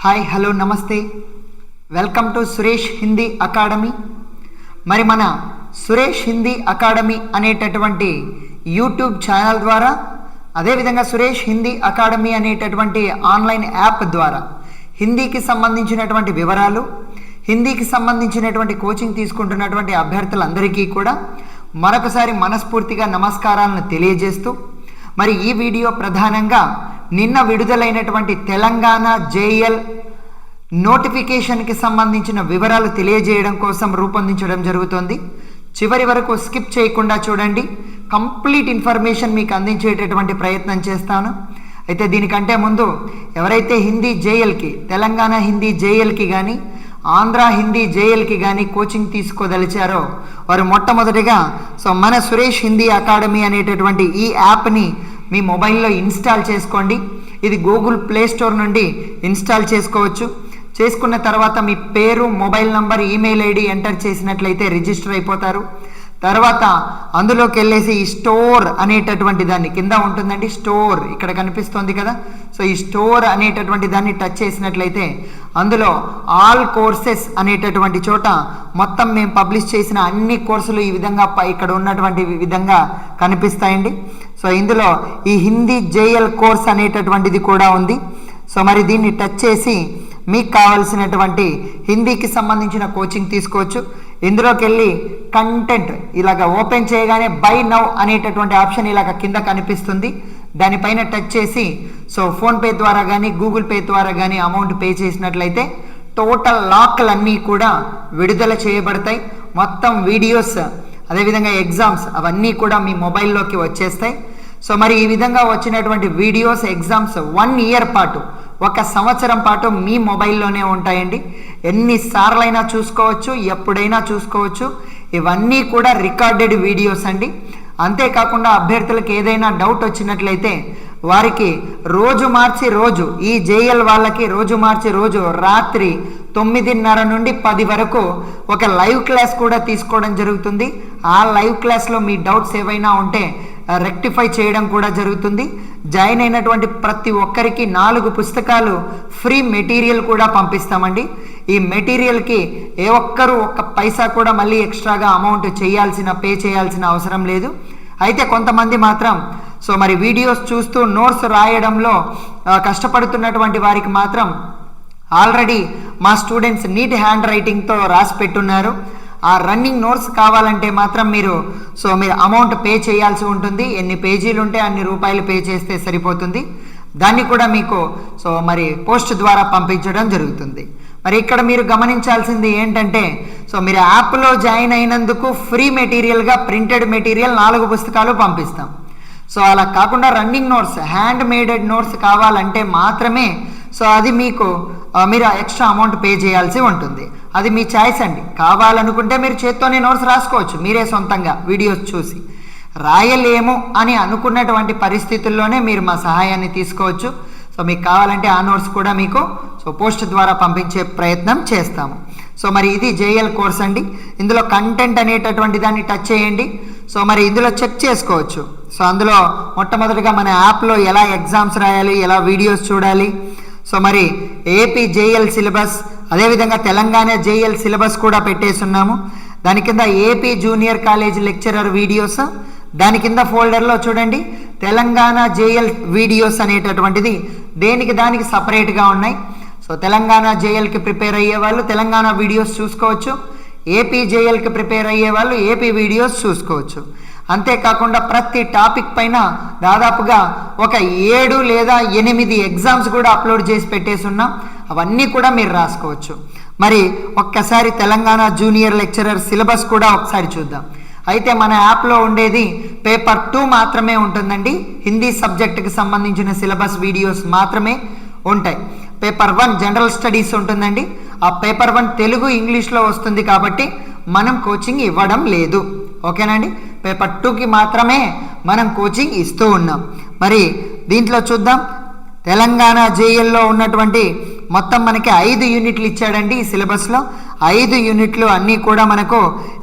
Hi hello నమస్తే welcome to Suresh Hindi academy. మరి మన సురేష్ హిందీ అకాడమీ అనేటటువంటి యూట్యూబ్ ఛానల్ ద్వారా, అదేవిధంగా సురేష్ హిందీ అకాడమీ అనేటటువంటి ఆన్లైన్ యాప్ ద్వారా హిందీకి సంబంధించినటువంటి వివరాలు, హిందీకి సంబంధించినటువంటి కోచింగ్ తీసుకుంటున్నటువంటి అభ్యర్థులందరికీ కూడా మరొకసారి మనస్ఫూర్తిగా నమస్కారాలను తెలియజేస్తూ, మరి ఈ వీడియో ప్రధానంగా నిన్న విడుదలైనటువంటి తెలంగాణ జేఎల్ నోటిఫికేషన్కి సంబంధించిన వివరాలు తెలియజేయడం కోసం రూపొందించడం జరుగుతుంది. చివరి వరకు స్కిప్ చేయకుండా చూడండి, కంప్లీట్ ఇన్ఫర్మేషన్ మీకు అందించేటటువంటి ప్రయత్నం చేస్తాను. అయితే దీనికంటే ముందు ఎవరైతే హిందీ జేఎల్కి, తెలంగాణ హిందీ జేఎల్కి కానీ ఆంధ్ర హిందీ జేఎల్కి కానీ కోచింగ్ తీసుకోదలిచారో వారు మొట్టమొదటిగా మన సురేష్ హిందీ అకాడమీ అనేటటువంటి ఈ యాప్ని మీ మొబైల్లో ఇన్స్టాల్ చేసుకోండి. ఇది గూగుల్ ప్లే స్టోర్ నుండి ఇన్స్టాల్ చేసుకోవచ్చు. చేసుకున్న తర్వాత మీ పేరు, mobile number, email ID enter చేసినట్లయితే రిజిస్టర్ అయిపోతారు. తర్వాత అందులోకి వెళ్ళేసి ఈ స్టోర్ అనేటటువంటి దాన్ని కింద ఉంటుందండి, స్టోర్ ఇక్కడ కనిపిస్తుంది కదా. సో ఈ స్టోర్ అనేటటువంటి దాన్ని టచ్ చేసినట్లయితే అందులో ఆల్ కోర్సెస్ అనేటటువంటి చోట మొత్తం మేము పబ్లిష్ చేసిన అన్ని కోర్సులు ఈ విధంగా ఇక్కడ ఉన్నటువంటి విధంగా కనిపిస్తాయండి. సో ఇందులో ఈ హిందీ జేఎల్ కోర్స్ అనేటటువంటిది కూడా ఉంది. సో మరి దీన్ని టచ్ చేసి మీకు కావాల్సినటువంటి హిందీకి సంబంధించిన కోచింగ్ తీసుకోవచ్చు. ఇందులోకి వెళ్ళి కంటెంట్ ఇలాగ ఓపెన్ చేయగానే బై నౌ అనేటటువంటి ఆప్షన్ ఇలాగ కింద కనిపిస్తుంది. దానిపైన టచ్ చేసి ఫోన్పే ద్వారా కానీ గూగుల్ పే ద్వారా కానీ అమౌంట్ పే చేసినట్లయితే టోటల్ లాక్లన్నీ కూడా విడుదల చేయబడతాయి. మొత్తం వీడియోస్, అదేవిధంగా ఎగ్జామ్స్ అవన్నీ కూడా మీ మొబైల్లోకి వచ్చేస్తాయి. సో మరి ఈ విధంగా వచ్చినటువంటి వీడియోస్, ఎగ్జామ్స్ 1 ఇయర్ పాటు, 1 సంవత్సరం పాటు మీ మొబైల్లోనే ఉంటాయండి. ఎన్నిసార్లైనా చూసుకోవచ్చు, ఎప్పుడైనా చూసుకోవచ్చు. ఇవన్నీ కూడా రికార్డెడ్ వీడియోస్ అండి. అంతేకాకుండా అభ్యర్థులకు ఏదైనా డౌట్ వచ్చినట్లయితే వారికి రోజు మార్చి రోజు, ఈ జేఎల్ వాళ్ళకి రోజు మార్చి రోజు రాత్రి 9:30 నుండి 10 వరకు ఒక లైవ్ క్లాస్ కూడా తీసుకోవడం జరుగుతుంది. ఆ లైవ్ క్లాస్లో మీ డౌట్స్ ఏవైనా ఉంటే రెక్టిఫై చేయడం కూడా జరుగుతుంది. జాయిన్ అయినటువంటి ప్రతి ఒక్కరికి 4 పుస్తకాలు ఫ్రీ మెటీరియల్ కూడా పంపిస్తామండి. ఈ మెటీరియల్కి ఏ ఒక్కరు 1 పైసా కూడా మళ్ళీ ఎక్స్ట్రాగా అమౌంట్ పే చేయాల్సిన అవసరం లేదు. అయితే కొంతమంది మాత్రం మరి వీడియోస్ చూస్తూ నోట్స్ రాయడంలో కష్టపడుతున్నటువంటి వారికి మాత్రం ఆల్రెడీ మా స్టూడెంట్స్ నీట్ హ్యాండ్ రైటింగ్తో రాసి పెట్టున్నారు. ఆ రన్నింగ్ నోట్స్ కావాలంటే మాత్రం మీరు అమౌంట్ పే చేయాల్సి ఉంటుంది. ఎన్ని పేజీలు ఉంటే అన్ని రూపాయలు పే చేస్తే సరిపోతుంది. దాన్ని కూడా మీకు మరి పోస్ట్ ద్వారా పంపించడం జరుగుతుంది. మరి ఇక్కడ మీరు గమనించాల్సింది ఏంటంటే మీరు యాప్లో జాయిన్ అయినందుకు ఫ్రీ మెటీరియల్గా ప్రింటెడ్ మెటీరియల్ 4 పుస్తకాలు పంపిస్తాం. అలా కాకుండా రన్నింగ్ నోట్స్, హ్యాండ్ మేడెడ్ నోట్స్ కావాలంటే మాత్రమే అది మీరు ఎక్స్ట్రా అమౌంట్ పే చేయాల్సి ఉంటుంది. అది మీ చాయిస్ అండి. కావాలనుకుంటే మీరు చేత్తోనే నోట్స్ రాసుకోవచ్చు, మీరే సొంతంగా వీడియోస్ చూసి. రాయలేము అని అనుకున్నటువంటి పరిస్థితుల్లోనే మీరు మా సహాయాన్ని తీసుకోవచ్చు. మీకు కావాలంటే ఆ నోట్స్ కూడా మీకు పోస్ట్ ద్వారా పంపించే ప్రయత్నం చేస్తాము. మరి ఇది జేఎల్ కోర్స్ అండి. ఇందులో కంటెంట్ అనేటటువంటి దాన్ని టచ్ చేయండి. మరి ఇందులో చెక్ చేసుకోవచ్చు. అందులో మొట్టమొదటిగా మన యాప్లో ఎలా ఎగ్జామ్స్ రాయాలి, ఎలా వీడియోస్ చూడాలి, మరి ఏపీ జేఎల్ సిలబస్, అదేవిధంగా తెలంగాణ జేఎల్ సిలబస్ కూడా పెట్టేస్తున్నాము. దాని కింద AP junior college lecturer videos, దాని కింద ఫోల్డర్లో చూడండి తెలంగాణ జేఎల్ వీడియోస్ అనేటటువంటిది దానికి సపరేట్గా ఉన్నాయి. తెలంగాణ జేఎల్కి ప్రిపేర్ అయ్యే వాళ్ళు తెలంగాణ వీడియోస్ చూసుకోవచ్చు, ఏపీ జేఎల్కి ప్రిపేర్ అయ్యే వాళ్ళు ఏపీ వీడియోస్ చూసుకోవచ్చు. అంతేకాకుండా ప్రతి టాపిక్ పైన దాదాపుగా ఒక 7 లేదా 8 ఎగ్జామ్స్ కూడా అప్లోడ్ చేసి పెట్టేస్తున్నాం. అవన్నీ కూడా మీరు రాసుకోవచ్చు. మరి ఒక్కసారి తెలంగాణ జూనియర్ లెక్చరర్ సిలబస్ కూడా ఒకసారి చూద్దాం. అయితే మన యాప్లో ఉండేది పేపర్ 2 మాత్రమే ఉంటుందండి. హిందీ సబ్జెక్టుకి సంబంధించిన సిలబస్ వీడియోస్ మాత్రమే ఉంటాయి. పేపర్ 1 జనరల్ స్టడీస్ ఉంటుందండి. ఆ పేపర్ 1 తెలుగు, ఇంగ్లీష్లో వస్తుంది కాబట్టి మనం కోచింగ్ ఇవ్వడం లేదు. ఓకేనండి. పేపర్ 2కి మాత్రమే మనం కోచింగ్ ఇస్తూ ఉన్నాం. మరి దీంట్లో చూద్దాం. తెలంగాణ జేఎల్లో ఉన్నటువంటి మొత్తం మనకి 5 యూనిట్లు ఇచ్చాడండి. ఈ సిలబస్లో 5 యూనిట్లు అన్నీ కూడా మనకు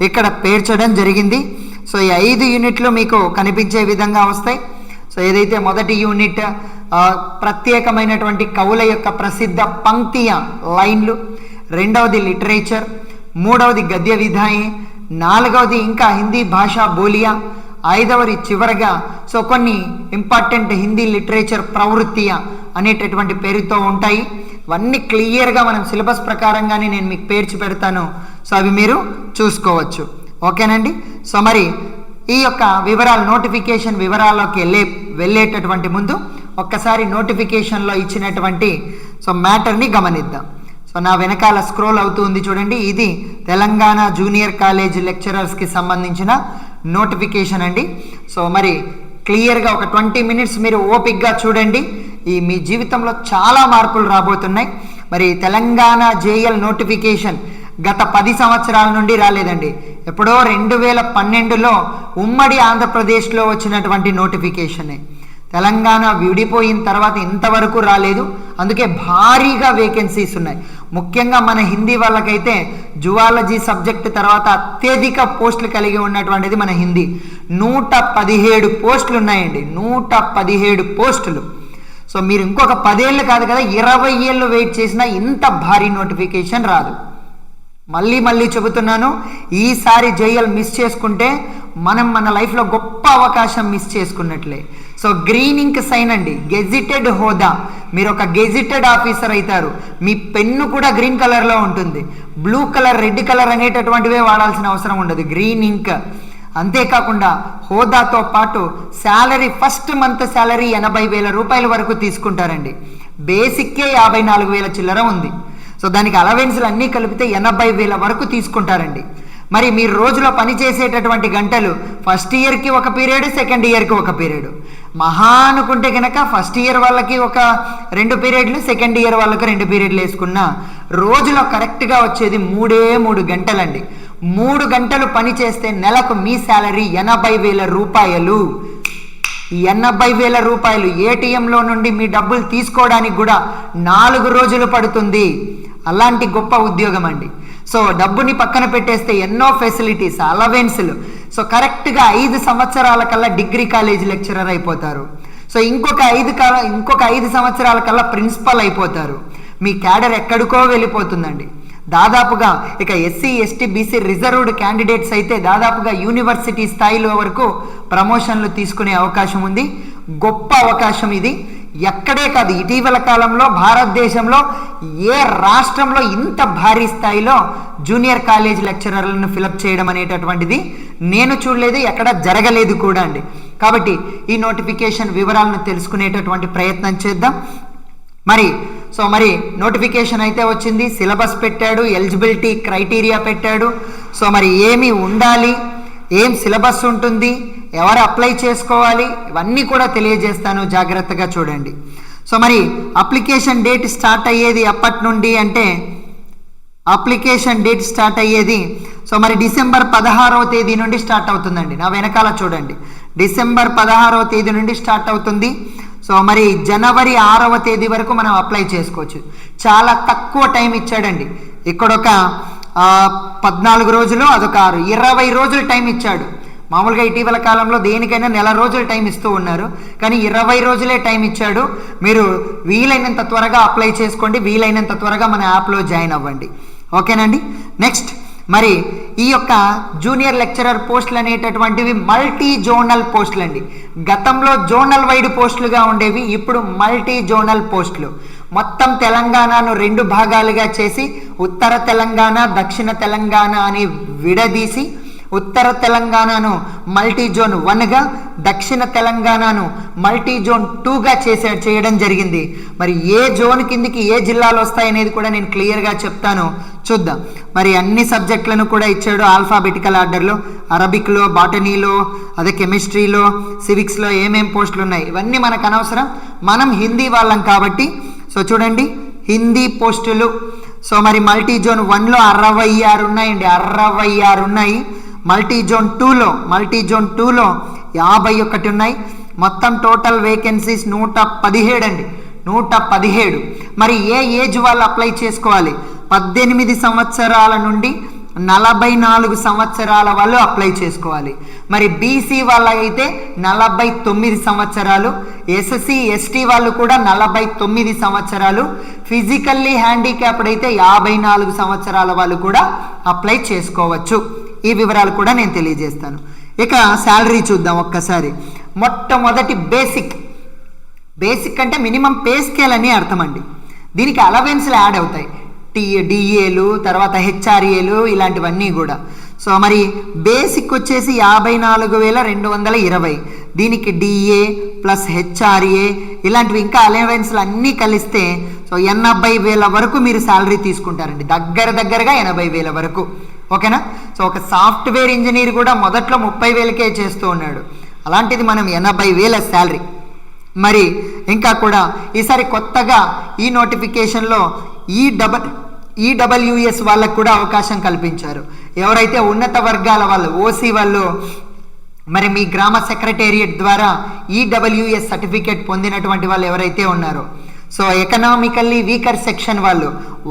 ఇక్కడ పేర్చడం జరిగింది. ఈ 5 యూనిట్లు మీకు కనిపించే విధంగా వస్తాయి. ఏదైతే మొదటి యూనిట్ ప్రత్యేకమైనటువంటి కవుల యొక్క ప్రసిద్ధ పంక్తియ లైన్లు, రెండవది లిటరేచర్, మూడవది గద్య విధాయే, నాలుగవది ఇంకా హిందీ భాషా బోలియా, ఐదవది చివరగా కొన్ని ఇంపార్టెంట్ హిందీ లిటరేచర్ ప్రవృత్తియ అనేటటువంటి పేరుతో ఉంటాయి. ఇవన్నీ క్లియర్గా మనం సిలబస్ ప్రకారంగానే నేను మీకు పేర్చి పెడతాను. అవి మీరు చూసుకోవచ్చు. ఓకేనండి. మరి ఈ యొక్క వివరాలు, నోటిఫికేషన్ వివరాల్లోకి వెళ్ళేటటువంటి ముందు ఒక్కసారి నోటిఫికేషన్లో ఇచ్చినటువంటి మ్యాటర్ని గమనిద్దాం. నా వెనకాల స్క్రోల్ అవుతుంది చూడండి. ఇది తెలంగాణ జూనియర్ కాలేజ్ లెక్చరర్స్కి సంబంధించిన నోటిఫికేషన్ అండి. మరి క్లియర్గా ఒక 20 మినిట్స్ మీరు ఓపిక్గా చూడండి. మీ జీవితంలో చాలా మార్పులు రాబోతున్నాయి. మరి తెలంగాణ జేఎల్ నోటిఫికేషన్ గత 10 సంవత్సరాల నుండి రాలేదండి. ఎప్పుడో 2012లో ఉమ్మడి ఆంధ్రప్రదేశ్లో వచ్చినటువంటి నోటిఫికేషనే. తెలంగాణ విడిపోయిన తర్వాత ఇంతవరకు రాలేదు. అందుకే భారీగా వేకెన్సీస్ ఉన్నాయి. ముఖ్యంగా మన హిందీ వాళ్ళకైతే జువాలజీ సబ్జెక్ట్ తర్వాత అత్యధిక పోస్టులు కలిగి ఉన్నటువంటిది మన హిందీ. 117 పోస్టులు ఉన్నాయండి. 117 పోస్టులు. మీరు ఇంకొక 10 ఏళ్ళు కాదు కదా, 20 ఏళ్ళు వెయిట్ చేసినా ఇంత భారీ నోటిఫికేషన్ రాదు. మళ్ళీ చెబుతున్నాను, ఈసారి జేఎల్ మిస్ చేసుకుంటే మనం మన లైఫ్లో గొప్ప అవకాశం మిస్ చేసుకున్నట్లే. గ్రీన్ ఇంక్ సైన్ అండి, గెజిటెడ్ హోదా. మీరు ఒక గెజిటెడ్ ఆఫీసర్ అవుతారు. మీ పెన్ను కూడా గ్రీన్ కలర్లో ఉంటుంది. బ్లూ కలర్, రెడ్ కలర్ అనేటటువంటివే వాడాల్సిన అవసరం ఉండదు. Green ink. అంతేకాకుండా హోదాతో పాటు శాలరీ, ఫస్ట్ మంత్ శాలరీ 80,000 రూపాయల వరకు తీసుకుంటారండి. బేసిక్కే 54,000 చిల్లర ఉంది. దానికి అలవెన్స్లు అన్నీ కలిపితే 80,000 వరకు తీసుకుంటారండి. మరి మీరు రోజులో పనిచేసేటటువంటి గంటలు ఫస్ట్ ఇయర్కి ఒక పీరియడ్, సెకండ్ ఇయర్కి ఒక పీరియడ్. మహా అనుకుంటే కనుక ఫస్ట్ ఇయర్ వాళ్ళకి ఒక 2 పీరియడ్లు, సెకండ్ ఇయర్ వాళ్ళకి 2 పీరియడ్లు వేసుకున్నా రోజులో కరెక్ట్గా వచ్చేది 3 గంటలండి. 3 గంటలు పని చేస్తే నెలకు మీ శాలరీ 80,000 రూపాయలు. 80,000 రూపాయలు ఏటీఎంలో నుండి మీ డబ్బులు తీసుకోవడానికి కూడా 4 రోజులు పడుతుంది. అలాంటి గొప్ప ఉద్యోగం అండి. డబ్బుని పక్కన పెట్టేస్తే ఎన్నో ఫెసిలిటీస్, అలవెన్స్లు. కరెక్ట్గా 5 సంవత్సరాల కల్లా డిగ్రీ కాలేజ్ లెక్చరర్ అయిపోతారు. ఇంకొక 5 సంవత్సరాల కల్లా ప్రిన్సిపల్ అయిపోతారు. మీ క్యాడర్ ఎక్కడికో వెళ్ళిపోతుందండి. దాదాపుగా ఇక SC, ST, BC reserved candidates అయితే దాదాపుగా యూనివర్సిటీ స్థాయిలో వరకు ప్రమోషన్లు తీసుకునే అవకాశం ఉంది. గొప్ప అవకాశం ఇది. ఎక్కడే కాదు, ఇటీవల కాలంలో భారతదేశంలో ఏ రాష్ట్రంలో ఇంత భారీ స్థాయిలో జూనియర్ కాలేజ్ లెక్చరర్లను ఫిలప్ చేయడం అనేటటువంటిది నేను చూడలేదు, ఎక్కడ జరగలేదు కూడా అండి. కాబట్టి ఈ నోటిఫికేషన్ వివరాలను తెలుసుకునేటటువంటి ప్రయత్నం చేద్దాం. మరి నోటిఫికేషన్ అయితే వచ్చింది, సిలబస్ పెట్టాడు, ఎలిజిబిలిటీ క్రైటీరియా పెట్టాడు. మరి ఏమి ఉండాలి, ఏం సిలబస్ ఉంటుంది, ఎవరు అప్లై చేసుకోవాలి, ఇవన్నీ కూడా తెలియజేస్తాను, జాగ్రత్తగా చూడండి. మరి అప్లికేషన్ డేట్ స్టార్ట్ అయ్యేది ఎప్పటి నుండి అంటే అప్లికేషన్ డేట్ స్టార్ట్ అయ్యేది మరి డిసెంబర్ 16వ తేదీ నుండి స్టార్ట్ అవుతుందండి. నా వెనకాల చూడండి, డిసెంబర్ 16వ తేదీ నుండి స్టార్ట్ అవుతుంది. మరి జనవరి 6వ తేదీ వరకు మనం అప్లై చేసుకోవచ్చు. చాలా తక్కువ టైం ఇచ్చాడండి. ఇక్కడొక 14 రోజులు, అదొక 20 రోజులు టైం ఇచ్చాడు. మామూలుగా ఇటీవల కాలంలో దేనికైనా నెల రోజులు టైం ఇస్తూ ఉన్నారు, కానీ 20 రోజులే టైం ఇచ్చాడు. మీరు వీలైనంత త్వరగా అప్లై చేసుకోండి, వీలైనంత త్వరగా మన యాప్లో జాయిన్ అవ్వండి. ఓకేనండి. నెక్స్ట్, మరి ఈ యొక్క జూనియర్ లెక్చరర్ పోస్టులు అనేటటువంటివి మల్టీ జోనల్ పోస్టులు అండి. గతంలో జోనల్ వైడ్ పోస్టులుగా ఉండేవి, ఇప్పుడు మల్టీ జోనల్ పోస్టులు. మొత్తం తెలంగాణను 2 భాగాలుగా చేసి ఉత్తర తెలంగాణ, దక్షిణ తెలంగాణ అని విడదీసి ఉత్తర తెలంగాణను మల్టీ జోన్ 1గా, దక్షిణ తెలంగాణను మల్టీ జోన్ 2గా చేయడం జరిగింది. మరి ఏ జోన్ కిందికి ఏ జిల్లాలు వస్తాయనేది కూడా నేను క్లియర్గా చెప్తాను, చూద్దాం. మరి అన్ని సబ్జెక్టులను కూడా ఇచ్చాడు ఆల్ఫాబెటికల్ ఆర్డర్లో. అరబిక్లో, బాటనీలో, అదే కెమిస్ట్రీలో, సివిక్స్లో ఏమేం పోస్టులు ఉన్నాయి ఇవన్నీ మనకు అనవసరం, మనం హిందీ వాళ్ళం కాబట్టి. చూడండి, హిందీ పోస్టులు. మరి మల్టీ జోన్ 1లో 66 ఉన్నాయండి, 66 ఉన్నాయి. మల్టీ జోన్ 2లో 51 ఉన్నాయి. మొత్తం టోటల్ వేకెన్సీస్ 117 అండి, 117. మరి ఏ ఏజ్ వాళ్ళు అప్లై చేసుకోవాలి? 18 సంవత్సరాల నుండి 44 సంవత్సరాల వాళ్ళు అప్లై చేసుకోవాలి. మరి బీసీ వాళ్ళైతే 49 సంవత్సరాలు, ఎస్సీ ఎస్టీ వాళ్ళు కూడా 49 సంవత్సరాలు, ఫిజికల్లీ హ్యాండిక్యాప్డ్ అయితే 54 సంవత్సరాల వాళ్ళు కూడా అప్లై చేసుకోవచ్చు. ఈ వివరాలు కూడా నేను తెలియజేస్తాను. ఇక శాలరీ చూద్దాం ఒక్కసారి. మొట్టమొదటి బేసిక్ అంటే మినిమం పే స్కేల్ అని అర్థం అండి. దీనికి అలవెన్స్లు యాడ్ అవుతాయి, డిఏలు, తర్వాత హెచ్ఆర్ఏలు, ఇలాంటివన్నీ కూడా. సో మరి బేసిక్ వచ్చేసి 54,220. దీనికి డిఏ ప్లస్ హెచ్ఆర్ఏ ఇలాంటివి ఇంకా అలవెన్స్లు అన్నీ కలిస్తే సో 80,000 వరకు మీరు శాలరీ తీసుకుంటారండి. దగ్గరగా 80,000 వరకు. ఓకేనా? సో ఒక సాఫ్ట్వేర్ ఇంజనీర్ కూడా మొదట్లో 30,000కే చేస్తూ ఉన్నాడు. అలాంటిది మనం 80,000 శాలరీ. మరి ఇంకా కూడా ఈసారి కొత్తగా ఈ నోటిఫికేషన్లో ఈడబ్ల్యూఎస్ వాళ్ళకు కూడా అవకాశం కల్పించారు. ఎవరైతే ఉన్నత వర్గాల వాళ్ళు, ఓసీ వాళ్ళు, మరి మీ గ్రామ సెక్రటేరియట్ ద్వారా ఈడబ్ల్యూఎస్ సర్టిఫికేట్ పొందినటువంటి వాళ్ళు ఎవరైతే ఉన్నారో, సో ఎకనామికల్లీ వీకర్ సెక్షన్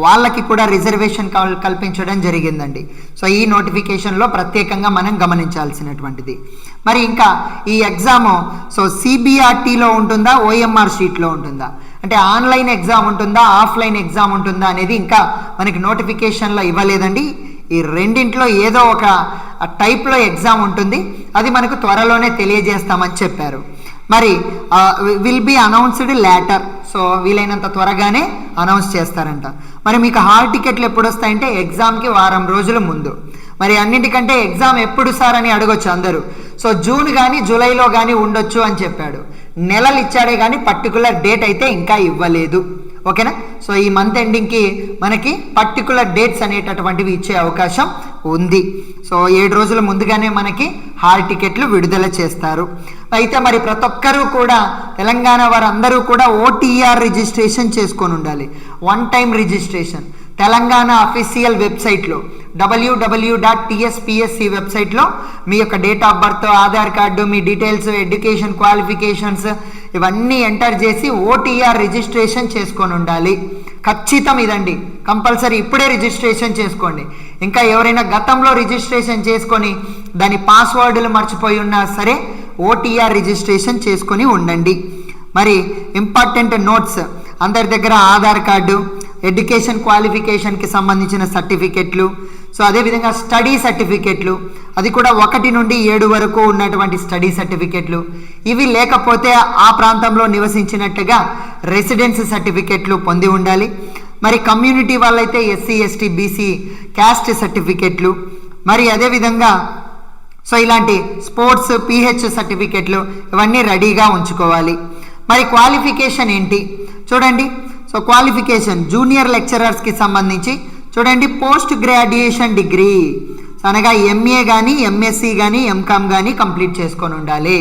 వాళ్ళకి కూడా రిజర్వేషన్ కల్పించడం జరిగిందండి. సో ఈ నోటిఫికేషన్లో ప్రత్యేకంగా మనం గమనించాల్సినటువంటిది. మరి ఇంకా ఈ ఎగ్జాము సో సిబిఆర్టీలో ఉంటుందా, ఓఎంఆర్ షీట్లో ఉంటుందా, అంటే ఆన్లైన్ ఎగ్జామ్ ఉంటుందా, ఆఫ్లైన్ ఎగ్జామ్ ఉంటుందా అనేది ఇంకా మనకి నోటిఫికేషన్లో ఇవ్వలేదండి. ఈ రెండింట్లో ఏదో ఒక టైప్లో ఎగ్జామ్ ఉంటుంది, అది మనకు త్వరలోనే తెలియజేస్తామని చెప్పారు. మరి will be announced later, so వీలైనంత త్వరగానే అనౌన్స్ చేస్తారంట. మరి మీకు హాల్ టికెట్లు ఎప్పుడు వస్తాయంటే ఎగ్జామ్కి వారం రోజుల ముందు. మరి అన్నింటికంటే ఎగ్జామ్ ఎప్పుడు సార్ అని అడగొచ్చు అందరూ. సో జూన్ కానీ జూలైలో కానీ ఉండొచ్చు అని చెప్పాడు. నెలలు ఇచ్చాడే కానీ పర్టికులర్ డేట్ అయితే ఇంకా ఇవ్వలేదు. ఓకేనా? సో ఈ మంత్ ఎండింగ్కి మనకి పర్టికులర్ డేట్స్ అనేటటువంటివి ఇచ్చే అవకాశం ఉంది. సో 7 రోజుల ముందుగానే మనకి హాల్ టికెట్లు విడుదల చేస్తారు. అయితే మరి ప్రతి ఒక్కరూ కూడా తెలంగాణ వారందరూ కూడా ఓటీఆర్ రిజిస్ట్రేషన్ చేసుకొని ఉండాలి. One time registration Telangana official వెబ్సైట్లో www.tspsc వెబ్సైట్లో మీ యొక్క date of birth, Aadhaar card, me details, education qualifications ఇవన్నీ ఎంటర్ చేసి ఓటీఆర్ రిజిస్ట్రేషన్ చేసుకొని ఉండాలి. ఖచ్చితం ఇదండి, కంపల్సరీ ఇప్పుడే రిజిస్ట్రేషన్ చేసుకోండి. ఇంకా ఎవరైనా గతంలో రిజిస్ట్రేషన్ చేసుకొని దాని పాస్వర్డ్లు మర్చిపోయి ఉన్నా సరే ఓటీఆర్ రిజిస్ట్రేషన్ చేసుకొని ఉండండి. మరి ఇంపార్టెంట్ నోట్స్ అందరి దగ్గర ఆధార్ కార్డు, ఎడ్యుకేషన్ క్వాలిఫికేషన్కి సంబంధించిన సర్టిఫికెట్లు, సో అదేవిధంగా స్టడీ సర్టిఫికెట్లు, అది కూడా 1 నుండి 7 వరకు ఉన్నటువంటి స్టడీ సర్టిఫికెట్లు, ఇవి లేకపోతే ఆ ప్రాంతంలో నివసించినట్టుగా రెసిడెన్స్ సర్టిఫికెట్లు పొంది ఉండాలి. మరి కమ్యూనిటీ వాళ్ళైతే ఎస్సీ ఎస్టీ బీసీ క్యాస్ట్ సర్టిఫికెట్లు, మరి అదేవిధంగా సో ఇలాంటి స్పోర్ట్స్ పిహెచ్ సర్టిఫికెట్లు ఇవన్నీ రెడీగా ఉంచుకోవాలి. మరి క్వాలిఫికేషన్ ఏంటి చూడండి. సో క్వాలిఫికేషన్ జూనియర్ లెక్చరర్స్కి సంబంధించి చూడండి, పోస్ట్ గ్రాడ్యుయేషన్ డిగ్రీ అనగా ఎంఏ కానీ ఎంఎస్సి కానీ ఎంకామ్ కానీ కంప్లీట్ చేసుకొని ఉండాలి.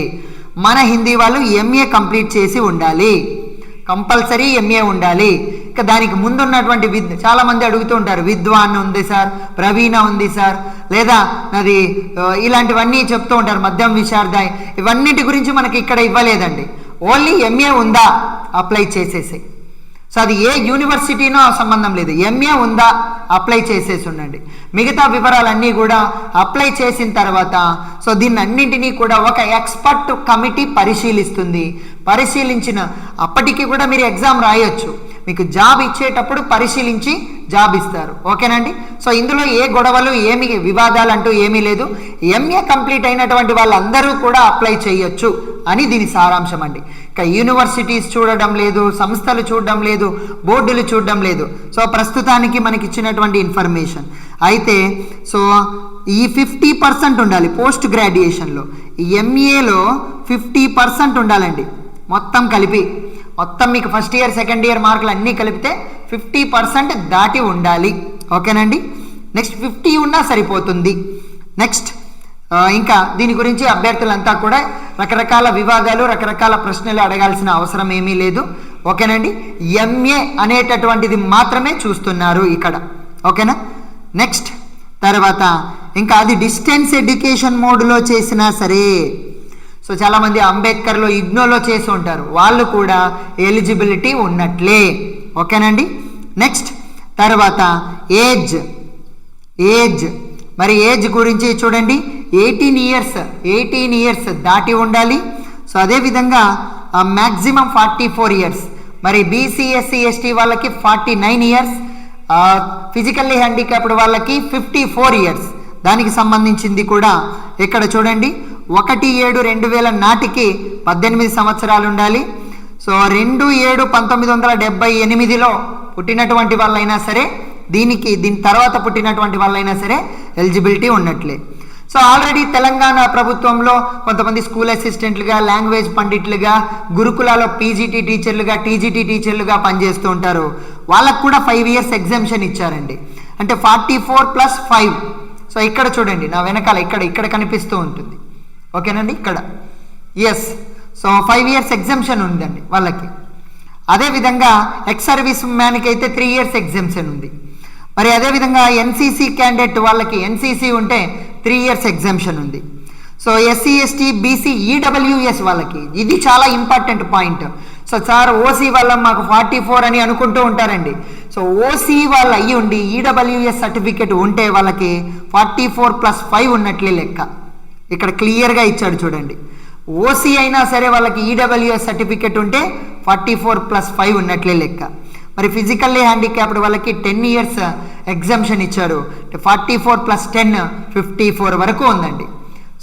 మన హిందీ వాళ్ళు ఎంఏ కంప్లీట్ చేసి ఉండాలి, కంపల్సరీ ఎంఏ ఉండాలి. ఇక దానికి ముందు ఉన్నటువంటి చాలామంది అడుగుతూ ఉంటారు, విద్వాన్ ఉంది సార్, ప్రవీణ ఉంది సార్, లేదా అది ఇలాంటివన్నీ చెప్తూ ఉంటారు, మధ్యం విశారదాయ్, ఇవన్నిటి గురించి మనకి ఇక్కడ ఇవ్వలేదండి. ఓన్లీ ఎంఏ ఉందా అప్లై చేసేసి. సో అది ఏ యూనివర్సిటీనో సంబంధం లేదు, ఎంఏ ఉందా అప్లై చేసేసి ఉండండి. మిగతా వివరాలన్నీ కూడా అప్లై చేసిన తర్వాత సో దీన్ని అన్నింటినీ కూడా ఒక ఎక్స్పర్ట్ కమిటీ పరిశీలిస్తుంది. పరిశీలించిన అప్పటికి కూడా మీరు ఎగ్జామ్ రాయొచ్చు, మీకు జాబ్ ఇచ్చేటప్పుడు పరిశీలించి జాబ్ ఇస్తారు. ఓకేనండి? సో ఇందులో ఏ గొడవలు ఏమి వివాదాలు అంటూ ఏమీ లేదు. ఎంఏ కంప్లీట్ అయినటువంటి వాళ్ళందరూ కూడా అప్లై చేయొచ్చు అని దీని సారాంశం అండి. ఇక యూనివర్సిటీస్ చూడడం లేదు, సంస్థలు చూడడం లేదు, బోర్డులు చూడడం లేదు. సో ప్రస్తుతానికి మనకి ఇచ్చినటువంటి ఇన్ఫర్మేషన్ అయితే సో ఈ 50% ఉండాలి పోస్ట్ గ్రాడ్యుయేషన్లో. ఎంఏలో 50% ఉండాలండి, మొత్తం కలిపి. మొత్తం మీకు ఫస్ట్ ఇయర్ సెకండ్ ఇయర్ మార్కులు అన్నీ కలిపితే 50% దాటి ఉండాలి. ఓకేనండి? నెక్స్ట్ 50 ఉన్నా సరిపోతుంది. నెక్స్ట్ ఇంకా దీని గురించి అభ్యర్థులంతా కూడా రకరకాల వివాదాలు, రకరకాల ప్రశ్నలు అడగాల్సిన అవసరం ఏమీ లేదు. ఓకేనండి? ఎంఏ అనేటటువంటిది మాత్రమే చూస్తున్నారు ఇక్కడ. ఓకేనా? నెక్స్ట్ తర్వాత ఇంకా అది డిస్టెన్స్ ఎడ్యుకేషన్ మోడ్లో చేసినా సరే, సో చాలామంది అంబేద్కర్లో ఇగ్నోలో చేసి ఉంటారు, వాళ్ళు కూడా ఎలిజిబిలిటీ ఉన్నట్లే. ఓకేనండి? నెక్స్ట్ తర్వాత ఏజ్ మరి ఏజ్ గురించి చూడండి, 18 ఇయర్స్ దాటి ఉండాలి. సో అదేవిధంగా మ్యాక్సిమం 44 ఇయర్స్. మరి బీసీ ఎస్సీ ఎస్టీ వాళ్ళకి 49 ఇయర్స్, ఫిజికల్లీ హ్యాండిక్యాప్డ్ వాళ్ళకి 54 ఇయర్స్. దానికి సంబంధించింది కూడా ఇక్కడ చూడండి, 1/7/2000 నాటికి 18 సంవత్సరాలు ఉండాలి. సో 2/7/1978లో పుట్టినటువంటి వాళ్ళైనా సరే, దీని తర్వాత పుట్టినటువంటి వాళ్ళైనా సరే ఎలిజిబిలిటీ ఉన్నట్లే. సో ఆల్రెడీ తెలంగాణ ప్రభుత్వంలో కొంతమంది స్కూల్ అసిస్టెంట్లుగా, లాంగ్వేజ్ పండిట్లుగా, గురుకులాలో పీజీటీ టీచర్లుగా, టీజీటీ టీచర్లుగా పనిచేస్తూ ఉంటారు. వాళ్ళకు కూడా 5 ఇయర్స్ ఎగ్జామ్షన్ ఇచ్చారండి. అంటే 44 + 5. సో ఇక్కడ చూడండి, నా వెనకాల ఇక్కడ కనిపిస్తూ ఉంటుంది. ఓకేనండి, ఇక్కడ ఎస్. సో 5 ఇయర్స్ ఎగ్జామ్షన్ ఉందండి వాళ్ళకి. అదేవిధంగా ఎక్స్ సర్వీస్ మ్యాన్కి అయితే 3 ఇయర్స్ ఎగ్జామ్షన్ ఉంది. మరి అదేవిధంగా ఎన్సీసీ క్యాండిడేట్ వాళ్ళకి, ఎన్సీసీ ఉంటే 3 ఇయర్స్ ఎగ్జామ్షన్ ఉంది. So SC ST BC EWS వాళ్ళకి ఇది చాలా important point. So sir OC వాళ్ళ మాకు 44 అని అనుకుంటూ ఉంటారండి. సో ఓసీ వాళ్ళు అయ్యి ఉండి ఈడబ్ల్యూఎస్ సర్టిఫికేట్ ఉంటే వాళ్ళకి 44 + 5 ఉన్నట్లే లెక్క. ఇక్కడ క్లియర్గా ఇచ్చాడు చూడండి. ఓసీ అయినా సరే వాళ్ళకి ఈడబ్ల్యూఎస్ సర్టిఫికేట్ ఉంటే 44 + 5 ఉన్నట్లే లెక్క. మరి ఫిజికల్లీ హ్యాండిక్యాప్డ్ వాళ్ళకి 10 ఇయర్స్ ఎగ్జామ్షన్ ఇచ్చారు. 44 + 10 54 వరకు ఉందండి.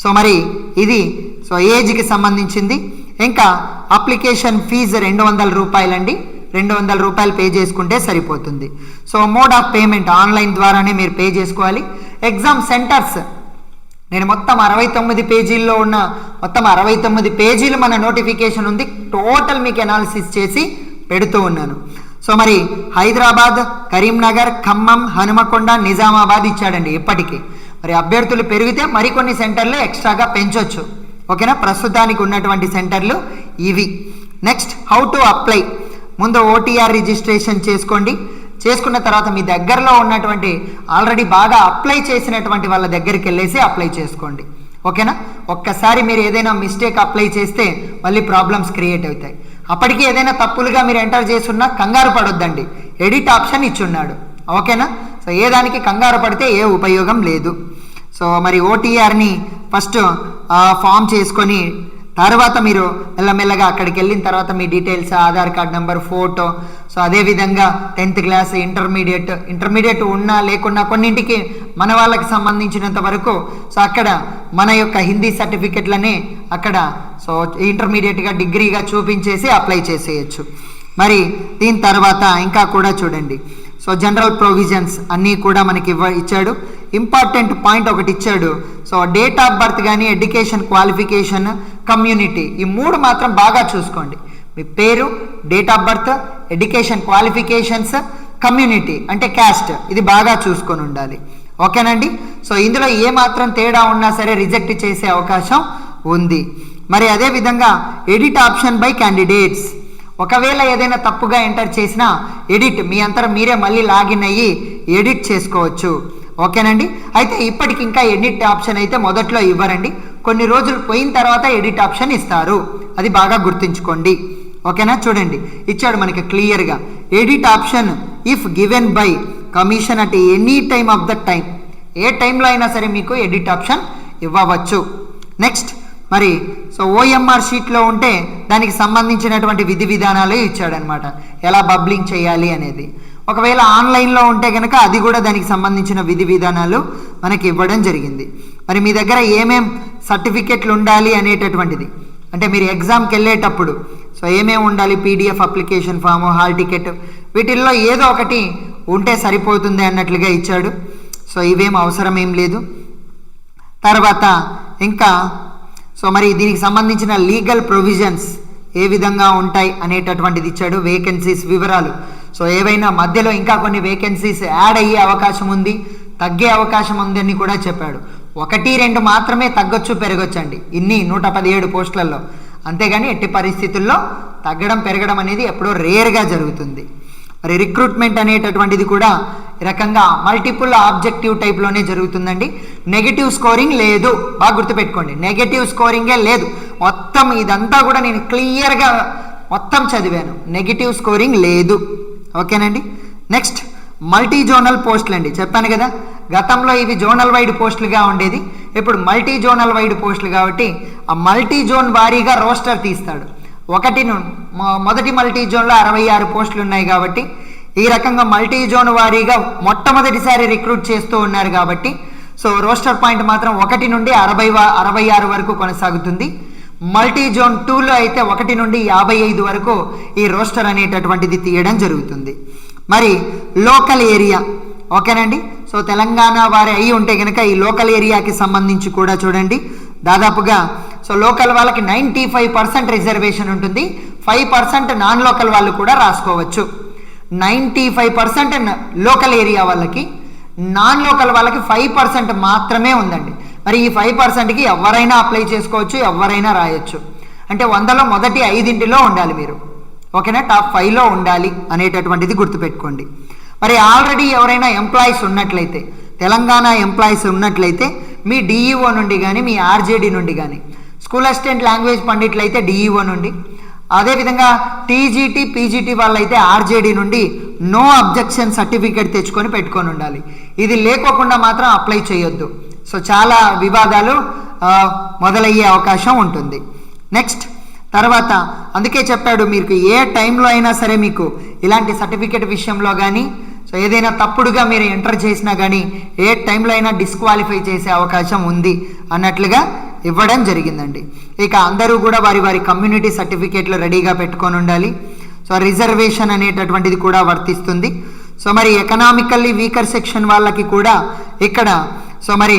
సో మరి ఇది ఏజ్కి సంబంధించింది. ఇంకా అప్లికేషన్ ఫీజు 200 రూపాయలండి. 200 రూపాయలు పే చేసుకుంటే సరిపోతుంది. So mode of payment online ద్వారానే మీరు పే చేసుకోవాలి. ఎగ్జామ్ సెంటర్స్ నేను మొత్తం 69 పేజీల్లో ఉన్న 69 పేజీలు మన నోటిఫికేషన్ ఉంది. టోటల్ మీకు అనాలిసిస్ చేసి పెడుతూ ఉన్నాను. సో మరి హైదరాబాద్, కరీంనగర్, ఖమ్మం, హనుమకొండ, నిజామాబాద్ ఇచ్చాడండి ఇప్పటికీ. మరి అభ్యర్థులు పెరిగితే మరికొన్ని సెంటర్లు ఎక్స్ట్రాగా పెంచవచ్చు. ఓకేనా, ప్రస్తుతానికి ఉన్నటువంటి సెంటర్లు ఇవి. Next, how to apply. ముందు ఓటీఆర్ రిజిస్ట్రేషన్ చేసుకోండి. చేసుకున్న తర్వాత మీ దగ్గరలో ఉన్నటువంటి ఆల్రెడీ బాగా అప్లై చేసినటువంటి వాళ్ళ దగ్గరికి వెళ్ళేసి అప్లై చేసుకోండి. ఓకేనా, ఒక్కసారి మీరు ఏదైనా మిస్టేక్ అప్లై చేస్తే మళ్ళీ ప్రాబ్లమ్స్ క్రియేట్ అవుతాయి. అప్పటికి ఏదైనా తప్పులుగా మీరు ఎంటర్ చేస్తున్నా కంగారు పడొద్దండి, ఎడిట్ ఆప్షన్ ఇచ్చున్నాడు. ఓకేనా, సో ఏ దానికి కంగారు పడితే ఏ ఉపయోగం లేదు. సో మరి ఓటీఆర్ని ఫస్ట్ ఫామ్ చేసుకొని తర్వాత మీరు మెల్లమెల్లగా అక్కడికి వెళ్ళిన తర్వాత మీ details, Aadhaar card number, photo, so అదేవిధంగా 10th క్లాస్, ఇంటర్మీడియట్ ఉన్నా లేకున్నా కొన్నింటికి మన వాళ్ళకి సంబంధించినంత వరకు సో అక్కడ మన యొక్క హిందీ సర్టిఫికెట్లని అక్కడ సో ఇంటర్మీడియట్గా, డిగ్రీగా చూపించేసి అప్లై చేసేయచ్చు. మరి దీని తర్వాత ఇంకా కూడా చూడండి, సో జనరల్ ప్రొవిజన్స్ అన్నీ కూడా మనకి ఇచ్చాడు. ఇంపార్టెంట్ పాయింట్ ఒకటి ఇచ్చాడు. సో డేట్ ఆఫ్ బర్త్ కానీ, ఎడ్యుకేషన్ క్వాలిఫికేషన్, కమ్యూనిటీ, ఈ 3 మాత్రం బాగా చూసుకోండి. మీ పేరు, date of birth, education qualifications, community అంటే క్యాస్ట్, ఇది బాగా చూసుకొని ఉండాలి. ఓకేనండి, సో ఇందులో ఏ మాత్రం తేడా ఉన్నా సరే రిజెక్ట్ చేసే అవకాశం ఉంది. మరి అదేవిధంగా ఎడిట్ ఆప్షన్ బై క్యాండిడేట్స్, ఒకవేళ ఏదైనా తప్పుగా ఎంటర్ చేసినా ఎడిట్ మీ అంతరం మీరే మళ్ళీ లాగిన్ అయ్యి ఎడిట్ చేసుకోవచ్చు. ఓకేనండి, అయితే ఇప్పటికి ఇంకా ఎడిట్ ఆప్షన్ అయితే మొదట్లో ఇవ్వరండి, కొన్ని రోజులు పోయిన తర్వాత ఎడిట్ ఆప్షన్ ఇస్తారు, అది బాగా గుర్తుంచుకోండి. ఓకేనా, చూడండి ఇచ్చాడు మనకి క్లియర్గా, edit option if given by commission at any time of the time, ఏ టైంలో అయినా సరే మీకు ఎడిట్ ఆప్షన్ ఇవ్వవచ్చు. నెక్స్ట్, మరి సో ఓఎంఆర్ షీట్లో ఉంటే దానికి సంబంధించినటువంటి విధి విధానాలు ఇచ్చాడనమాట, ఎలా బబ్లింగ్ చేయాలి అనేది. ఒకవేళ ఆన్లైన్లో ఉంటే కనుక అది కూడా దానికి సంబంధించిన విధి విధానాలు మనకి ఇవ్వడం జరిగింది. మరి మీ దగ్గర ఏమేం సర్టిఫికెట్లు ఉండాలి అనేటటువంటిది, అంటే మీరు ఎగ్జామ్కి వెళ్ళేటప్పుడు సో ఏమేమి ఉండాలి, PDF application form, hall ticket, వీటిల్లో ఏదో ఒకటి ఉంటే సరిపోతుంది అన్నట్లుగా ఇచ్చాడు. సో ఇవేం అవసరం ఏం లేదు. తర్వాత ఇంకా సో మరి దీనికి సంబంధించిన లీగల్ ప్రొవిజన్స్ ఏ విధంగా ఉంటాయి అనేటటువంటిది ఇచ్చాడు. వేకెన్సీస్ వివరాలు, సో ఏవైనా మధ్యలో ఇంకా కొన్ని వేకెన్సీస్ యాడ్ అయ్యే అవకాశం ఉంది, తగ్గే అవకాశం ఉందని కూడా చెప్పాడు. 1-2 మాత్రమే తగ్గొచ్చు, పెరగొచ్చు అండి ఇన్ని 117 పోస్టులలో, అంతేగాని ఎట్టి పరిస్థితుల్లో తగ్గడం పెరగడం అనేది ఎప్పుడో రేర్గా జరుగుతుంది. మరి రిక్రూట్మెంట్ అనేటటువంటిది కూడా ఈ రకంగా మల్టిపుల్ ఆబ్జెక్టివ్ టైప్లోనే జరుగుతుందండి. నెగటివ్ స్కోరింగ్ లేదు, బాగా గుర్తుపెట్టుకోండి, నెగటివ్ స్కోరింగే లేదు. మొత్తం ఇదంతా కూడా నేను క్లియర్గా మొత్తం చదివాను, నెగటివ్ స్కోరింగ్ లేదు. ఓకేనండి, నెక్స్ట్ మల్టీ జోనల్ పోస్టులు అండి, చెప్పాను కదా గతంలో ఇవి జోనల్ వైడ్ పోస్టులుగా ఉండేది, ఇప్పుడు మల్టీ జోనల్ వైడ్ పోస్టులు కాబట్టి ఆ మల్టీ జోన్ వారీగా రోస్టర్ తీస్తాడు. మొదటి మల్టీ జోన్లో 66 పోస్టులు ఉన్నాయి కాబట్టి ఈ రకంగా మల్టీ జోన్ వారీగా మొట్టమొదటిసారి రిక్రూట్ చేస్తూ ఉన్నారు కాబట్టి సో రోస్టర్ పాయింట్ మాత్రం 1 నుండి 66 వరకు కొనసాగుతుంది. మల్టీ జోన్ 2లో అయితే 1 నుండి 55 వరకు ఈ రోస్టర్ అనేటటువంటిది తీయడం జరుగుతుంది. మరి లోకల్ ఏరియా ఓకేనండి. సో తెలంగాణ వారి అయి ఉంటే కనుక ఈ లోకల్ ఏరియాకి సంబంధించి కూడా చూడండి, దాదాపుగా సో లోకల్ వాళ్ళకి 95% రిజర్వేషన్ ఉంటుంది, 5% నాన్ లోకల్ వాళ్ళు కూడా రాసుకోవచ్చు. 95% లోకల్ ఏరియా వాళ్ళకి, నాన్ లోకల్ వాళ్ళకి 5% మాత్రమే ఉందండి. మరి ఈ 5%కి ఎవరైనా అప్లై చేసుకోవచ్చు, ఎవరైనా రాయొచ్చు. అంటే 100లో మొదటి 5 ఉండాలి మీరు, ఓకేనా, టాప్ 5లో ఉండాలి అనేటటువంటిది గుర్తుపెట్టుకోండి. మరి ఆల్రెడీ ఎవరైనా ఎంప్లాయీస్ ఉన్నట్లయితే, తెలంగాణ ఎంప్లాయీస్ ఉన్నట్లయితే మీ డిఈఓ నుండి కానీ మీ ఆర్జేడీ నుండి కానీ, స్కూల్ అసిస్టెంట్ లాంగ్వేజ్ పండిట్లయితే డిఈఓ నుండి, అదేవిధంగా టీజీటీ పీజీటీ వాళ్ళైతే ఆర్జేడీ నుండి నో అబ్జెక్షన్ సర్టిఫికేట్ తెచ్చుకొని పెట్టుకొని ఉండాలి. ఇది లేకోకుండా మాత్రం అప్లై చేయొద్దు. సో చాలా వివాదాలు మొదలయ్యే అవకాశం ఉంటుంది. నెక్స్ట్ తర్వాత అందుకే చెప్పాడు, మీకు ఏ టైంలో అయినా సరే మీకు ఇలాంటి సర్టిఫికేట్ విషయంలో కానీ సో ఏదైనా తప్పుడుగా మీరు ఎంటర్ చేసినా కానీ ఏ టైంలో అయినా డిస్క్వాలిఫై చేసే అవకాశం ఉంది అన్నట్లుగా ఇవ్వడం జరిగిందండి. ఇక అందరూ కూడా వారి వారి కమ్యూనిటీ సర్టిఫికేట్లు రెడీగా పెట్టుకొని ఉండాలి. సో రిజర్వేషన్ అనేటటువంటిది కూడా వర్తిస్తుంది. సో మరి ఎకనామికల్లీ వీకర్ సెక్షన్ వాళ్ళకి కూడా ఇక్కడ సో మరి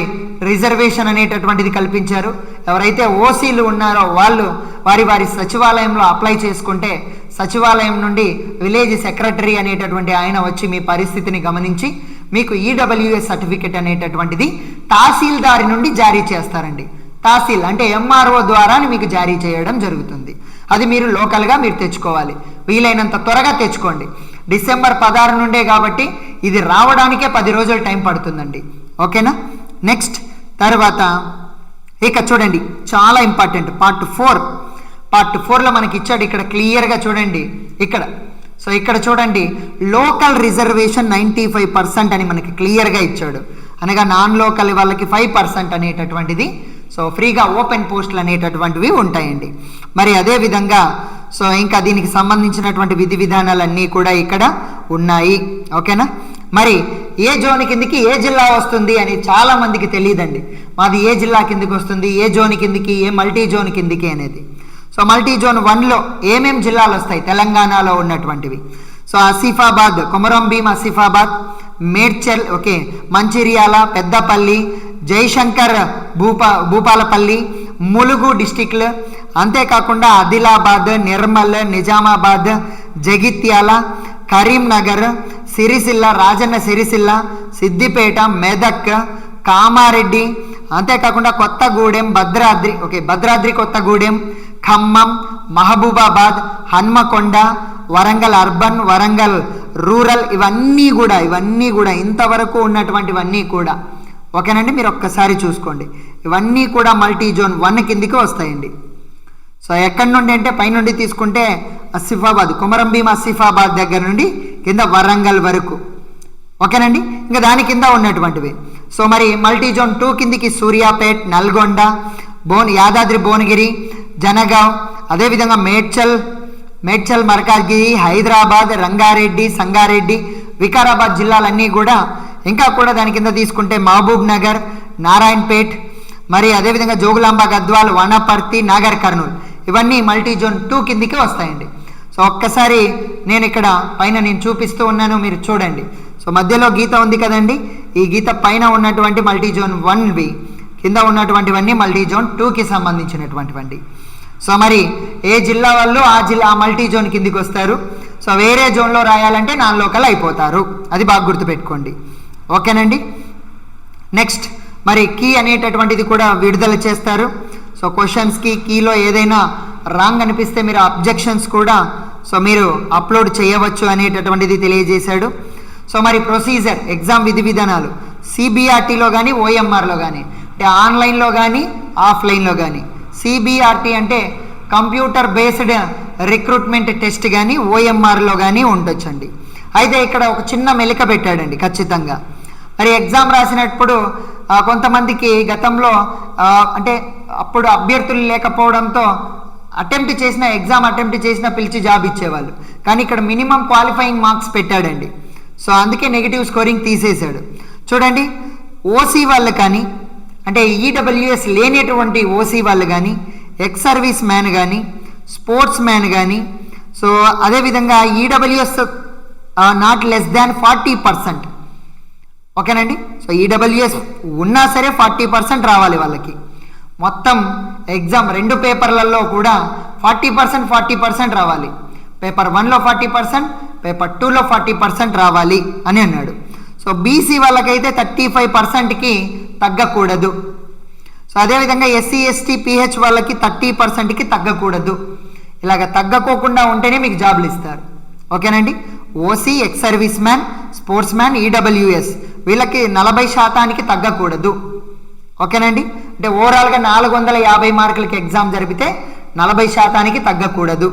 రిజర్వేషన్ అనేటటువంటిది కల్పించారు. ఎవరైతే ఓసీలు ఉన్నారో వాళ్ళు వారి వారి సచివాలయంలో అప్లై చేసుకుంటే సచివాలయం నుండి విలేజ్ సెక్రటరీ అనేటటువంటి ఆయన వచ్చి మీ పరిస్థితిని గమనించి మీకు ఈడబ్ల్యూఎస్ సర్టిఫికేట్ అనేటటువంటిది తహసీల్దారి నుండి జారీ చేస్తారండి. తహసీల్ అంటే ఎంఆర్ఓ ద్వారా మీకు జారీ చేయడం జరుగుతుంది. అది మీరు లోకల్గా మీరు తెచ్చుకోవాలి, వీలైనంత త్వరగా తెచ్చుకోండి. డిసెంబర్ 16 నుండే కాబట్టి ఇది రావడానికే 10 రోజులు టైం పడుతుందండి, ఓకేనా. నెక్స్ట్ తర్వాత ఇక చూడండి చాలా ఇంపార్టెంట్ పార్ట్ 4లో మనకి ఇచ్చాడు ఇక్కడ క్లియర్గా చూడండి. ఇక్కడ చూడండి లోకల్ రిజర్వేషన్ 95% అని మనకి క్లియర్గా ఇచ్చాడు. అనగా నాన్ లోకల్ వాళ్ళకి 5% అనేటటువంటిది సో ఫ్రీగా ఓపెన్ పోస్టులు అనేటటువంటివి ఉంటాయండి. మరి అదేవిధంగా సో ఇంకా దీనికి సంబంధించినటువంటి విధి విధానాలన్నీ కూడా ఇక్కడ ఉన్నాయి, ఓకేనా. మరి ఏ జోన్ కిందికి ఏ జిల్లా వస్తుంది అని చాలా మందికి తెలియదండి. మాది ఏ జిల్లా కిందికి వస్తుంది, ఏ జోన్ కిందికి, ఏ మల్టీ జోన్ కిందికి అనేది. సో మల్టీ జోన్ 1లో ఏమేం జిల్లాలు వస్తాయి తెలంగాణలో ఉన్నటువంటివి. సో ఆసిఫాబాద్, కొమరంభీం ఆసిఫాబాద్, మేడ్చల్, ఓకే, మంచిర్యాల, పెద్దపల్లి, జయశంకర్, భూపాలపల్లి, ములుగు డిస్టిక్లు, అంతేకాకుండా ఆదిలాబాద్, నిర్మల్, నిజామాబాద్, జగిత్యాల, కరీంనగర్, సిరిసిల్ల, రాజన్న సిరిసిల్ల, సిద్దిపేట, మెదక్, కామారెడ్డి, అంతేకాకుండా కొత్తగూడెం, భద్రాద్రి కొత్తగూడెం, ఖమ్మం, మహబూబాబాద్, హన్మకొండ, వరంగల్ అర్బన్, వరంగల్ రూరల్, ఇవన్నీ కూడా ఇంతవరకు ఉన్నటువంటివన్నీ కూడా ఓకేనండి. మీరు ఒక్కసారి చూసుకోండి, ఇవన్నీ కూడా మల్టీ జోన్ 1 కిందికి వస్తాయండి. సో ఎక్కడి నుండి అంటే పైనుండి తీసుకుంటే ఆసిఫాబాద్, కొమరంభీం ఆసిఫాబాద్ దగ్గర నుండి కింద వరంగల్ వరకు, ఓకేనండి. ఇంకా దాని కింద ఉన్నటువంటివి. సో మరి మల్టీ జోన్ 2 కిందికి సూర్యాపేట్, నల్గొండ, యాదాద్రి భువనగిరి, జనగాం, అదేవిధంగా మేడ్చల్ మల్కాజ్గిరి, హైదరాబాద్, రంగారెడ్డి, సంగారెడ్డి, వికారాబాద్ జిల్లాలన్నీ కూడా, ఇంకా కూడా దాని కింద తీసుకుంటే మహబూబ్ నగర్, నారాయణపేట్, మరి అదేవిధంగా జోగులాంబ గద్వాల్, వనపర్తి, నాగర్ కర్నూల్, ఇవన్నీ మల్టీ జోన్ 2 కిందికి వస్తాయండి. సో ఒక్కసారి నేను ఇక్కడ పైన నేను చూపిస్తూ ఉన్నాను, మీరు చూడండి. సో మధ్యలో గీత ఉంది కదండి, ఈ గీత పైన ఉన్నటువంటి మల్టీ జోన్ 1వి, కింద ఉన్నటువంటివన్నీ మల్టీ జోన్ 2కి సంబంధించినటువంటివండి. సో మరి ఏ జిల్లా వాళ్ళు ఆ మల్టీ జోన్ కిందికి వస్తారు. సో వేరే జోన్లో రాయాలంటే నాన్ లోకల్ అయిపోతారు, అది బాగా గుర్తుపెట్టుకోండి, ఓకేనండి. నెక్స్ట్ మరి కీ అనేటటువంటిది కూడా విడుదల చేస్తారు. సో క్వశ్చన్స్కి కీలో ఏదైనా రాంగ్ అనిపిస్తే మీరు అబ్జెక్షన్స్ కూడా సో మీరు అప్లోడ్ చేయవచ్చు అనేటటువంటిది తెలియజేశాడు. సో మరి ప్రొసీజర్, ఎగ్జామ్ విధి విధానాలు సిబిఆర్టీలో కానీ ఓఎంఆర్లో కానీ, అంటే ఆన్లైన్లో కానీ ఆఫ్లైన్లో కానీ. సిబిఆర్టీ అంటే కంప్యూటర్ బేస్డ్ రిక్రూట్మెంట్ టెస్ట్ కానీ ఓఎంఆర్లో కానీ ఉండొచ్చండి. అయితే ఇక్కడ ఒక చిన్న మెలిక పెట్టాడండి, ఖచ్చితంగా మరి ఎగ్జామ్ రాసినప్పుడు కొంతమందికి గతంలో అంటే అప్పుడు అభ్యర్థులు లేకపోవడంతో ఎగ్జామ్ అటెంప్ట్ చేసిన పిలిచి జాబ్ ఇచ్చేవాళ్ళు. కానీ ఇక్కడ మినిమం క్వాలిఫైయింగ్ మార్క్స్ పెట్టాడండి. సో అందుకే నెగిటివ్ స్కోరింగ్ తీసేశాడు. చూడండి, ఓసీ వాళ్ళు కానీ అంటే ఈడబ్ల్యూఎస్ లేనటువంటి ఓసీ వాళ్ళు కానీ, ఎక్స్ సర్వీస్ మ్యాన్ కానీ, స్పోర్ట్స్ మ్యాన్ కానీ, సో అదేవిధంగా ఈడబ్ల్యూఎస్ నాట్ లెస్ దాన్ 40%. ఓకేనండి. సో ఈడబ్ల్యూఎస్ ఉన్నా సరే 40% రావాలి వాళ్ళకి. మొత్తం ఎగ్జామ్ 2 పేపర్లలో కూడా 40% రావాలి. పేపర్ 1లో 40%, పేపర్ 2లో 40% రావాలి అని అన్నాడు. సో బీసీ వాళ్ళకైతే 35%కి తగ్గకూడదు. సో అదేవిధంగా ఎస్సీ ఎస్టీ పిహెచ్ వాళ్ళకి 30%కి తగ్గకూడదు. ఇలాగ తగ్గకోకుండా ఉంటేనే మీకు జాబ్లు ఇస్తారు. ఓకేనండి. OC, ex service man, sports man, EWS వీళ్ళకి 40%కి తగ్గకూడదు. ఓకేనండి. అంటే ఓవరాల్గా 450 మార్కులకి ఎగ్జామ్ జరిపితే 40%కి తగ్గకూడదు.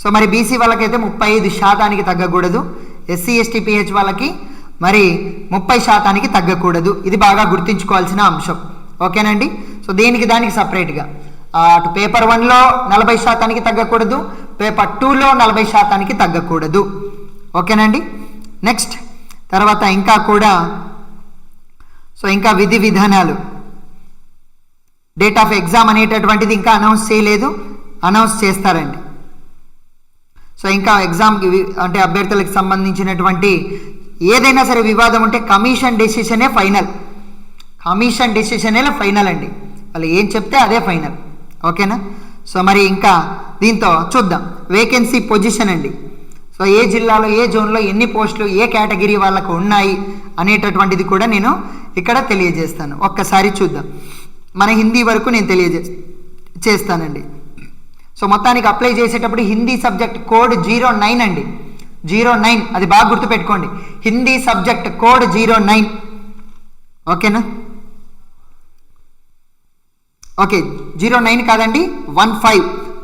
సో మరి బీసీ వాళ్ళకైతే 35%కి తగ్గకూడదు. ఎస్సీ ఎస్టీ పిహెచ్ వాళ్ళకి మరి 30%కి తగ్గకూడదు. ఇది బాగా గుర్తుంచుకోవాల్సిన అంశం. ఓకేనండి. సో దానికి సపరేట్గా అటు పేపర్ 1లో 40%కి తగ్గకూడదు, పేపర్ 2లో 40%కి తగ్గకూడదు. ఓకేనండి. నెక్స్ట్ తర్వాత ఇంకా విధి విధానాలు, డేట్ ఆఫ్ ఎగ్జామ్ అనేటటువంటిది ఇంకా అనౌన్స్ చేయలేదు, అనౌన్స్ చేస్తారండి. సో ఇంకా ఎగ్జామ్కి అంటే అభ్యర్థులకు సంబంధించినటువంటి ఏదైనా సరే వివాదం ఉంటే కమిషన్ డెసిషనే ఫైనల్. కమిషన్ డెసిషనే ఫైనల్ అండి. వాళ్ళు ఏం చెప్తే అదే ఫైనల్. ఓకేనా. సో మరి ఇంకా దీంతో చూద్దాం వేకెన్సీ పొజిషన్ అండి. సో ఏ జిల్లాలో ఏ జోన్లో ఎన్ని పోస్టులు ఏ కేటగిరీ వాళ్ళకు ఉన్నాయి అనేటటువంటిది కూడా నేను ఇక్కడ తెలియజేస్తాను. ఒక్కసారి చూద్దాం. మన హిందీ వరకు నేను చేస్తానండి. సో మొత్తానికి అప్లై చేసేటప్పుడు హిందీ సబ్జెక్ట్ కోడ్ 09 అండి. 09 అది బాగా గుర్తుపెట్టుకోండి. Hindi subject code 09. ఓకేనా. ఓకే, 09 కాదండి, 15.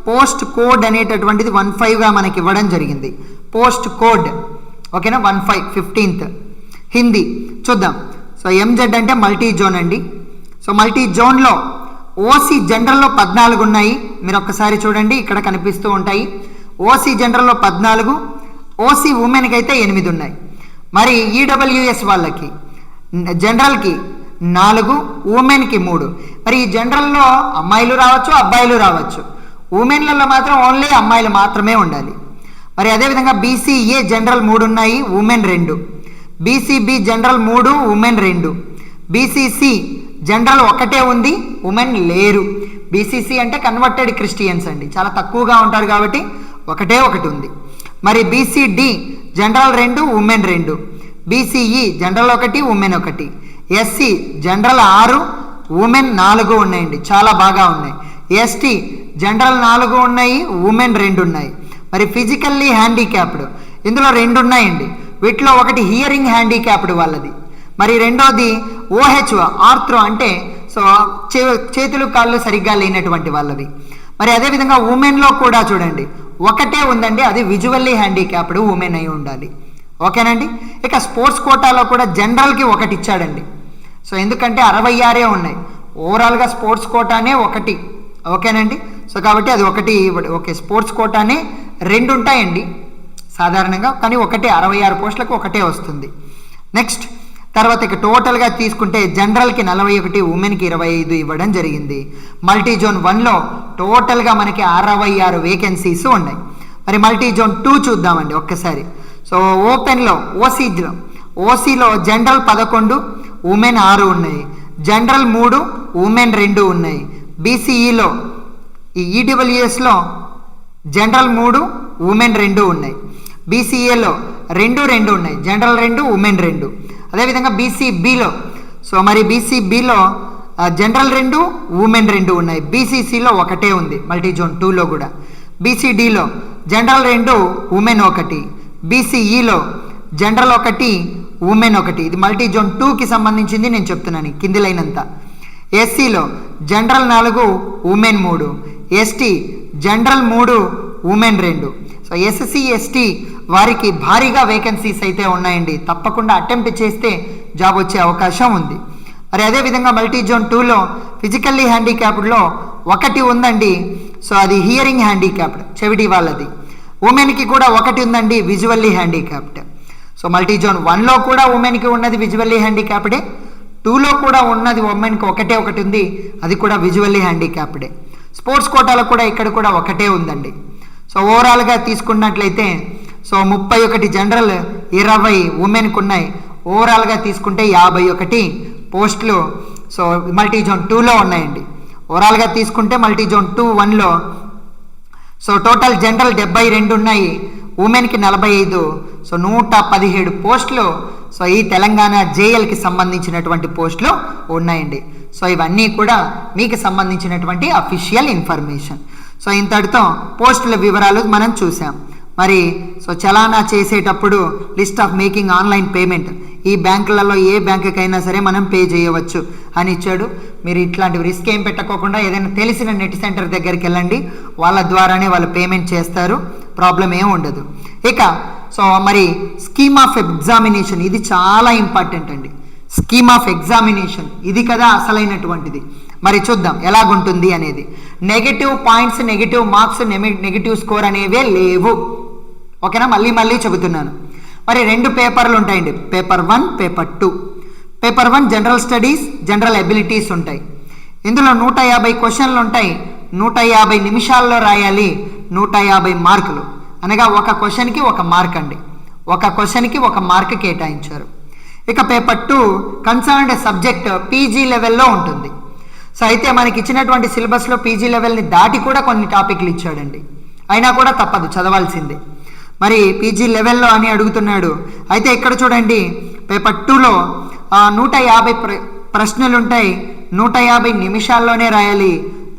పోస్ట్ కోడ్ అనేటటువంటిది 15గా మనకి ఇవ్వడం జరిగింది. Post code. ఓకేనా. 15th హిందీ చూద్దాం. సో ఎంజెడ్ అంటే మల్టీ జోన్ అండి. సో మల్టీ జోన్లో ఓసీ జనరల్లో 14 ఉన్నాయి. మీరు ఒక్కసారి చూడండి, ఇక్కడ కనిపిస్తూ ఉంటాయి. ఓసీ జనరల్లో 14, ఓసీ ఉమెన్కి అయితే 8 ఉన్నాయి. మరి ఈడబ్ల్యూఎస్ వాళ్ళకి జనరల్కి 4, ఉమెన్కి 3. మరి ఈ జనరల్లో అమ్మాయిలు రావచ్చు, అబ్బాయిలు రావచ్చు. ఉమెన్లలో మాత్రం ఓన్లీ అమ్మాయిలు మాత్రమే ఉండాలి. మరి అదేవిధంగా బీసీఏ జనరల్ 3 ఉన్నాయి, women 2. BCB general 3, women 2. BCC general 1 ఉంది, ఉమెన్ లేరు. బీసీసీ అంటే కన్వర్టెడ్ క్రిస్టియన్స్ అండి, చాలా తక్కువగా ఉంటారు కాబట్టి 1 ఉంది. మరి BCD general 2, women 2. BCE general 1, women 1. SC general 6, women 4 ఉన్నాయండి, చాలా బాగా ఉన్నాయి. ఎస్టీ జనరల్ 4 ఉన్నాయి, ఉమెన్ 2 ఉన్నాయి. మరి ఫిజికల్లీ హ్యాండిక్యాప్డ్ ఇందులో 2 ఉన్నాయండి. వీటిలో ఒకటి హియరింగ్ హ్యాండిక్యాప్డ్ వాళ్ళది, మరి రెండోది ఓహెచ్ ఆర్థ్రో అంటే సో చేతులు కాళ్ళు సరిగ్గా లేనటువంటి వాళ్ళవి. మరి అదేవిధంగా ఉమెన్లో కూడా చూడండి 1 ఉందండి, అది విజువల్లీ హ్యాండిక్యాప్డ్ ఉమెన్ అయి ఉండాలి. ఓకేనండి. ఇక స్పోర్ట్స్ కోటాలో కూడా జనరల్కి 1 ఇచ్చాడండి. సో ఎందుకంటే 66 ఉన్నాయి. ఓవరాల్గా స్పోర్ట్స్ కోటానే 1. ఓకేనండి. సో కాబట్టి అది 1. ఓకే, స్పోర్ట్స్ కోటానే 2 ఉంటాయండి సాధారణంగా, కానీ 66 పోస్టులకు 1 వస్తుంది. నెక్స్ట్ తర్వాత ఇక టోటల్గా తీసుకుంటే జనరల్కి 41, ఉమెన్కి 25 ఇవ్వడం జరిగింది. మల్టీ జోన్ 1లో టోటల్గా మనకి 66 వేకెన్సీస్ ఉన్నాయి. మరి మల్టీ జోన్ 2 చూద్దామండి ఒక్కసారి. సో ఓపెన్లో ఓసీలో జనరల్ 11, ఉమెన్ 6 ఉన్నాయి. జనరల్ 3, ఉమెన్ 2 ఉన్నాయి. బీసీఈలో ఈ ఈడబ్ల్యూఎస్లో జనరల్ 3, ఉమెన్ 2 ఉన్నాయి. బీసీఏలో 2 ఉన్నాయి, జనరల్ 2, ఉమెన్ 2. అదేవిధంగా బీసీబీలో మరి బీసీబీలో జనరల్ 2, ఉమెన్ 2 ఉన్నాయి. బీసీసీలో 1 ఉంది మల్టీ జోన్ 2లో కూడా. బీసీడీలో జనరల్ 2, ఉమెన్ 1. బీసీఈలో జనరల్ 1, ఉమెన్ 1. ఇది మల్టీ జోన్ 2కి సంబంధించింది నేను చెప్తున్నాను కింది లైన్ అంతా. ఎస్సీలో general 4, women 3. ST general 3, women 2. So SC ST వారికి భారీగా వేకెన్సీస్ అయితే ఉన్నాయండి. తప్పకుండా అటెంప్ట్ చేస్తే జాబ్ వచ్చే అవకాశం ఉంది. మరి అదేవిధంగా మల్టీ జోన్ 2లో ఫిజికల్లీ హ్యాండిక్యాప్డ్లో ఒకటి ఉందండి. సో అది హియరింగ్ హ్యాండిక్యాప్డ్, చెవిటి వాళ్ళది. ఉమెన్కి కూడా ఒకటి ఉందండి, visually handicapped. So multi zone 1లో కూడా ఉమెన్కి ఉన్నది విజువల్లీ హ్యాండిక్యాప్డే, 2లో కూడా ఉన్నది ఉమెన్కి ఒకటి ఉంది, అది కూడా విజువల్లీ హ్యాండిక్యాప్డే. స్పోర్ట్స్ కోటాలో కూడా ఇక్కడ కూడా ఒకటే ఉందండి. సో ఓవరాల్గా తీసుకున్నట్లయితే సో 31 జనరల్, 20 ఉమెన్కి ఉన్నాయి. ఓవరాల్గా తీసుకుంటే 51 పోస్టులు సో మల్టీ జోన్ 2లో ఉన్నాయండి. ఓవరాల్గా తీసుకుంటే మల్టీ జోన్ 2 1లో సో టోటల్ జనరల్ 72 ఉన్నాయి, ఉమెన్కి 45. సో 117 పోస్టులు సో ఈ తెలంగాణ జేఎల్కి సంబంధించినటువంటి పోస్టులు ఉన్నాయండి. సో ఇవన్నీ కూడా మీకు సంబంధించినటువంటి అఫీషియల్ ఇన్ఫర్మేషన్. సో ఇంతటితో పోస్టుల వివరాలు మనం చూసాం. మరి సో చలానా చేసేటప్పుడు list of making online payment, ఈ బ్యాంకులలో ఏ బ్యాంకుకైనా సరే మనం పే చేయవచ్చు అని ఇచ్చాడు. మీరు ఇట్లాంటి రిస్క్ ఏం పెట్టుకోకుండా ఏదైనా తెలిసిన నెట్ సెంటర్ దగ్గరికి వెళ్ళండి, వాళ్ళ ద్వారానే వాళ్ళు పేమెంట్ చేస్తారు, ప్రాబ్లం ఏం ఉండదు. ఇక సో మరి స్కీమ్ ఆఫ్ ఎగ్జామినేషన్, ఇది చాలా ఇంపార్టెంట్ అండి. స్కీమ్ ఆఫ్ ఎగ్జామినేషన్ ఇది కదా అసలైనటువంటిది. మరి చూద్దాం ఎలాగుంటుంది అనేది. Negative points, negative marks, negative score అనేవే లేవు. ఓకేనా, మళ్ళీ చెబుతున్నాను. మరి 2 పేపర్లు ఉంటాయండి, paper 1, paper 2. Paper 1 general studies, general abilities ఉంటాయి. ఇందులో 150 క్వశ్చన్లు ఉంటాయి, 150 నిమిషాల్లో రాయాలి, 150 మార్కులు. అనగా ఒక క్వశ్చన్కి 1 మార్క్ అండి, ఒక క్వశ్చన్కి 1 మార్క్ కేటాయించారు. ఇక పేపర్ 2 కన్సర్న్డ్ సబ్జెక్ట్ పీజీ లెవెల్లో ఉంటుంది. సో అయితే మనకి ఇచ్చినటువంటి సిలబస్లో పీజీ లెవెల్ని దాటి కూడా కొన్ని టాపిక్లు ఇచ్చాడండి, అయినా కూడా తప్పదు, చదవాల్సిందే. మరి పీజీ లెవెల్లో అని అడుగుతున్నాడు. అయితే ఇక్కడ చూడండి, పేపర్ 2లో 150 ప్రశ్నలు ఉంటాయి, 150 నిమిషాల్లోనే రాయాలి,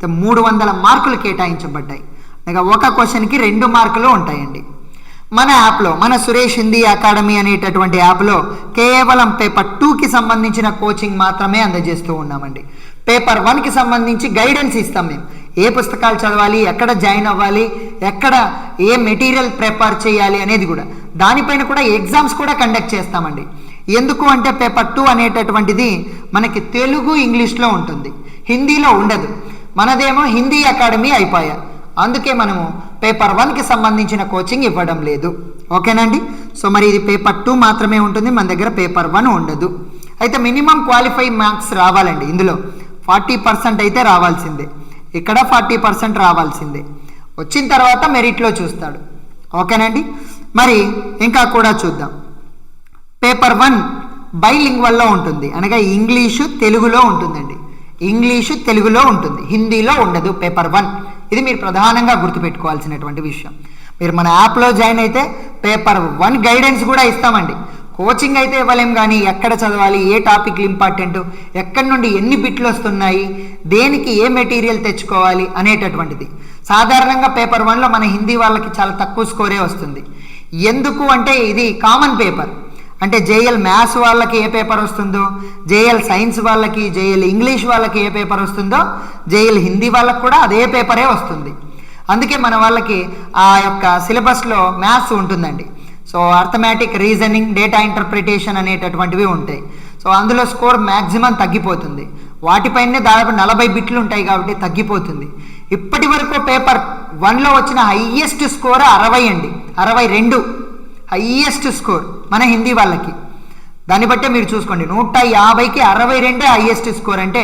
300 మార్కులు కేటాయించబడ్డాయి. ఇక ఒక క్వశ్చన్కి 2 మార్కులు ఉంటాయండి. మన యాప్లో, మన సురేష్ హిందీ అకాడమీ అనేటటువంటి యాప్లో కేవలం పేపర్ 2కి సంబంధించిన కోచింగ్ మాత్రమే అందజేస్తూ ఉన్నామండి. పేపర్ 1కి సంబంధించి గైడెన్స్ ఇస్తాం మేము, ఏ పుస్తకాలు చదవాలి, ఎక్కడ జాయిన్ అవ్వాలి, ఎక్కడ ఏ మెటీరియల్ ప్రిపేర్ చేయాలి అనేది కూడా, దానిపైన కూడా ఎగ్జామ్స్ కూడా కండక్ట్ చేస్తామండి. ఎందుకు అంటే పేపర్ 2 అనేటటువంటిది మనకి తెలుగు ఇంగ్లీష్లో ఉంటుంది, హిందీలో ఉండదు. మనదేమో హిందీ అకాడమీ అయిపోయా, అందుకే మనము పేపర్ 1కి సంబంధించిన కోచింగ్ ఇవ్వడం లేదు. ఓకేనండి. సో మరి ఇది పేపర్ 2 మాత్రమే ఉంటుంది, మన దగ్గర పేపర్ 1 ఉండదు. అయితే మినిమం క్వాలిఫై మార్క్స్ రావాలండి, ఇందులో 40% అయితే రావాల్సిందే, ఇక్కడ 40% రావాల్సిందే. వచ్చిన తర్వాత మెరిట్లో చూస్తాడు. ఓకేనండి. మరి ఇంకా కూడా చూద్దాం. పేపర్ 1 బైలింగ్వల్లో ఉంటుంది, అనగా ఇంగ్లీషు తెలుగులో ఉంటుందండి, ఇంగ్లీషు తెలుగులో ఉంటుంది, హిందీలో ఉండదు పేపర్ 1. ఇది మీరు ప్రధానంగా గుర్తుపెట్టుకోవాల్సినటువంటి విషయం. మీరు మన యాప్లో జాయిన్ అయితే పేపర్ 1 గైడెన్స్ కూడా ఇస్తామండి. కోచింగ్ అయితే ఇవ్వలేం, కానీ ఎక్కడ చదవాలి, ఏ టాపిక్లు ఇంపార్టెంట్, ఎక్కడి నుండి ఎన్ని బిట్లు వస్తున్నాయి, దేనికి ఏ మెటీరియల్ తెచ్చుకోవాలి అనేటటువంటిది. సాధారణంగా పేపర్ 1లో మన హిందీ వాళ్ళకి చాలా తక్కువ స్కోరే వస్తుంది. ఎందుకు అంటే ఇది కామన్ పేపర్, అంటే జేఎల్ మ్యాథ్స్ వాళ్ళకి ఏ పేపర్ వస్తుందో, జేఎల్ సైన్స్ వాళ్ళకి, జేఎల్ ఇంగ్లీష్ వాళ్ళకి ఏ పేపర్ వస్తుందో, జేఎల్ హిందీ వాళ్ళకి కూడా అదే పేపరే వస్తుంది. అందుకే మన వాళ్ళకి ఆ యొక్క సిలబస్లో మ్యాథ్స్ ఉంటుందండి. So arithmetic, reasoning, data interpretation అనేటటువంటివి ఉంటాయి. సో అందులో స్కోర్ మ్యాక్సిమం తగ్గిపోతుంది, వాటిపైనే దాదాపు 40 బిట్లు ఉంటాయి కాబట్టి తగ్గిపోతుంది. ఇప్పటి వరకు పేపర్ 1లో వచ్చిన హైయెస్ట్ స్కోర్ 60 అండి, 62 హైయెస్ట్ స్కోర్ మన హిందీ వాళ్ళకి. దాన్ని బట్టే మీరు చూసుకోండి, 150కి 62 హైయెస్ట్ స్కోర్ అంటే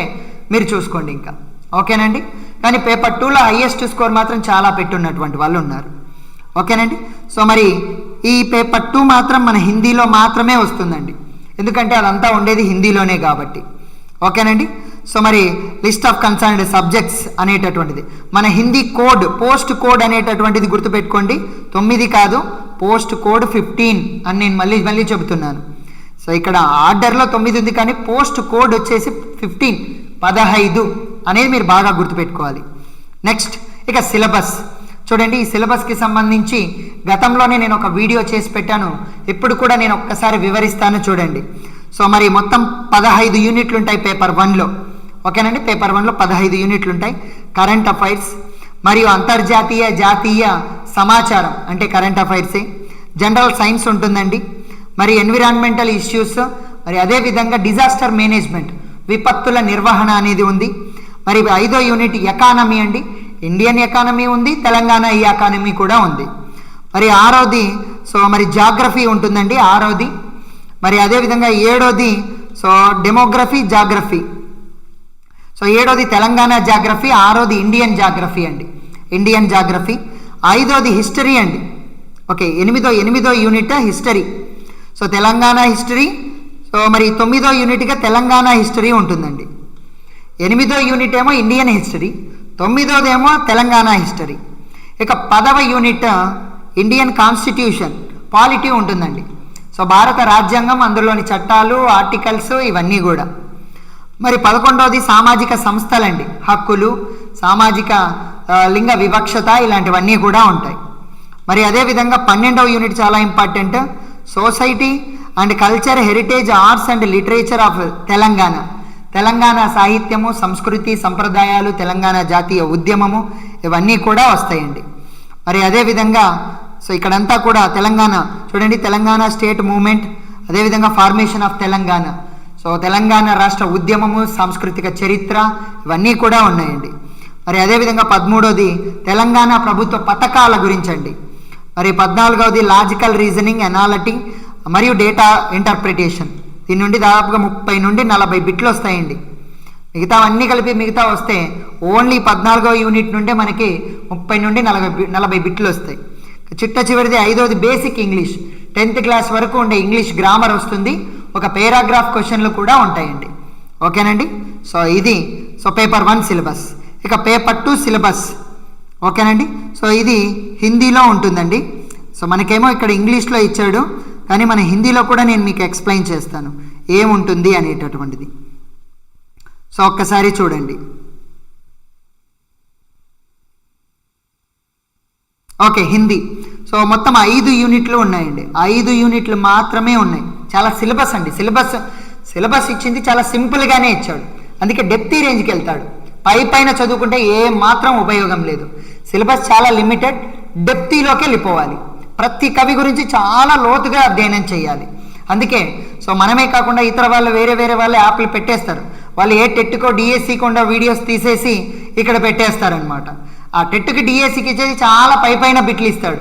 మీరు చూసుకోండి ఇంకా. ఓకేనండి. కానీ పేపర్ 2లో హైయెస్ట్ స్కోర్ మాత్రం చాలా పెట్టున్నటువంటి వాళ్ళు ఉన్నారు. ఓకేనండి. సో మరి ఈ పేపర్ 2 మాత్రం మన హిందీలో మాత్రమే వస్తుందండి, ఎందుకంటే అదంతా ఉండేది హిందీలోనే కాబట్టి. ఓకేనండి. సో మరి లిస్ట్ ఆఫ్ కన్సర్న్డ్ సబ్జెక్ట్స్ అనేటటువంటిది మన హిందీ కోడ్, పోస్ట్ కోడ్ అనేటటువంటిది గుర్తుపెట్టుకోండి. 9 కాదు, పోస్ట్ కోడ్ 15 అని నేను మళ్ళీ చెబుతున్నాను. సో ఇక్కడ ఆర్డర్లో 9 ఉంది, కానీ పోస్ట్ కోడ్ వచ్చేసి 15 అనేది మీరు బాగా గుర్తుపెట్టుకోవాలి. నెక్స్ట్ ఇక సిలబస్ చూడండి. ఈ సిలబస్కి సంబంధించి గతంలోనే నేను ఒక వీడియో చేసి పెట్టాను, ఇప్పుడు కూడా నేను ఒక్కసారి వివరిస్తాను చూడండి. సో మరి మొత్తం 15 యూనిట్లు ఉంటాయి పేపర్ 1లో. ఓకేనండి. పేపర్ 1లో 15 యూనిట్లు ఉంటాయి. కరెంట్ అఫైర్స్ మరియు అంతర్జాతీయ జాతీయ సమాచారం అంటే కరెంట్ అఫైర్సే. జనరల్ సైన్స్ ఉంటుందండి. మరి ఎన్విరాన్మెంటల్ ఇష్యూస్ మరి అదేవిధంగా డిజాస్టర్ మేనేజ్మెంట్, విపత్తుల నిర్వహణ అనేది ఉంది. మరి 5వ యూనిట్ ఎకానమీ అండి, ఇండియన్ ఎకానమీ ఉంది, తెలంగాణ ఈ ఎకానమీ కూడా ఉంది. మరి 6వది మరి జాగ్రఫీ ఉంటుందండి 6వది. మరి అదేవిధంగా 7వది డెమోగ్రఫీ జాగ్రఫీ. 7వది తెలంగాణ జాగ్రఫీ, 6వది ఇండియన్ జాగ్రఫీ అండి, ఇండియన్ జాగ్రఫీ. 5వది హిస్టరీ అండి. ఓకే, 8వ యూనిట్ హిస్టరీ. తెలంగాణ హిస్టరీ. మరి 9వ యూనిట్గా తెలంగాణ హిస్టరీ ఉంటుందండి. 8వ యూనిట్ ఏమో ఇండియన్ హిస్టరీ, 9వదేమో తెలంగాణ హిస్టరీ. ఇక 10వ యూనిట్ ఇండియన్ కాన్స్టిట్యూషన్ పాలిటీ ఉంటుందండి. భారత రాజ్యాంగం, అందులోని చట్టాలు, ఆర్టికల్స్ ఇవన్నీ కూడా. మరి 11వది సామాజిక సంస్థలండి, హక్కులు, సామాజిక లింగ వివక్షత ఇలాంటివన్నీ కూడా ఉంటాయి. మరి అదేవిధంగా 12వ యూనిట్ చాలా important, society and culture, heritage, arts and literature of Telangana. Telangana సాహిత్యము, సంస్కృతి, సంప్రదాయాలు, తెలంగాణ జాతీయ ఉద్యమము ఇవన్నీ కూడా వస్తాయండి. మరి అదేవిధంగా ఇక్కడంతా కూడా తెలంగాణ చూడండి, తెలంగాణ స్టేట్ మూవ్మెంట్, అదేవిధంగా ఫార్మేషన్ ఆఫ్ తెలంగాణ, తెలంగాణ రాష్ట్ర ఉద్యమము, సాంస్కృతిక చరిత్ర ఇవన్నీ కూడా ఉన్నాయండి. మరి అదేవిధంగా 13వది తెలంగాణ ప్రభుత్వ పథకాల గురించి అండి. మరి 14వది లాజికల్ రీజనింగ్, అనాలిటింగ్ మరియు డేటా ఇంటర్ప్రిటేషన్. దీని నుండి దాదాపుగా 30 నుండి 40 బిట్లు వస్తాయండి. మిగతా అన్నీ కలిపి మిగతా వస్తే ఓన్లీ 14వ యూనిట్ నుండే మనకి 30 నుండి 40 బిట్లు వస్తాయి. చిట్ట చివరిది 5వది బేసిక్ ఇంగ్లీష్, 10th క్లాస్ వరకు ఉండే ఇంగ్లీష్ గ్రామర్ వస్తుంది. ఒక పేరాగ్రాఫ్ క్వశ్చన్లు కూడా ఉంటాయండి. ఓకేనండి. ఇది పేపర్ 1 సిలబస్. ఇక పేపర్ 2 సిలబస్. ఓకేనండి. ఇది హిందీలో ఉంటుందండి. మనకేమో ఇక్కడ ఇంగ్లీష్లో ఇచ్చాడు, కానీ మన హిందీలో కూడా నేను మీకు ఎక్స్ప్లెయిన్ చేస్తాను ఏముంటుంది అనేటటువంటిది. ఒక్కసారి చూడండి. ఓకే, హిందీ. మొత్తం 5 యూనిట్లు ఉన్నాయండి, 5 యూనిట్లు మాత్రమే ఉన్నాయి. చాలా సిలబస్ అండి, సిలబస్ ఇచ్చింది చాలా సింపుల్గానే ఇచ్చాడు, అందుకే డెప్తీ రేంజ్కి వెళ్తాడు. పైన చదువుకుంటే ఏ మాత్రం ఉపయోగం లేదు. సిలబస్ చాలా లిమిటెడ్, డెప్తీలోకి వెళ్ళిపోవాలి. ప్రతి కవి గురించి చాలా లోతుగా అధ్యయనం చేయాలి. అందుకే మనమే కాకుండా ఇతర వాళ్ళు వేరే వాళ్ళు యాప్లు పెట్టేస్తారు. వాళ్ళు ఏ టెట్కో డిఎస్సికో వీడియోస్ తీసేసి ఇక్కడ పెట్టేస్తారనమాట. ఆ టెట్కి డిఎస్సికి ఇచ్చేసి చాలా పైన బిట్లు ఇస్తాడు.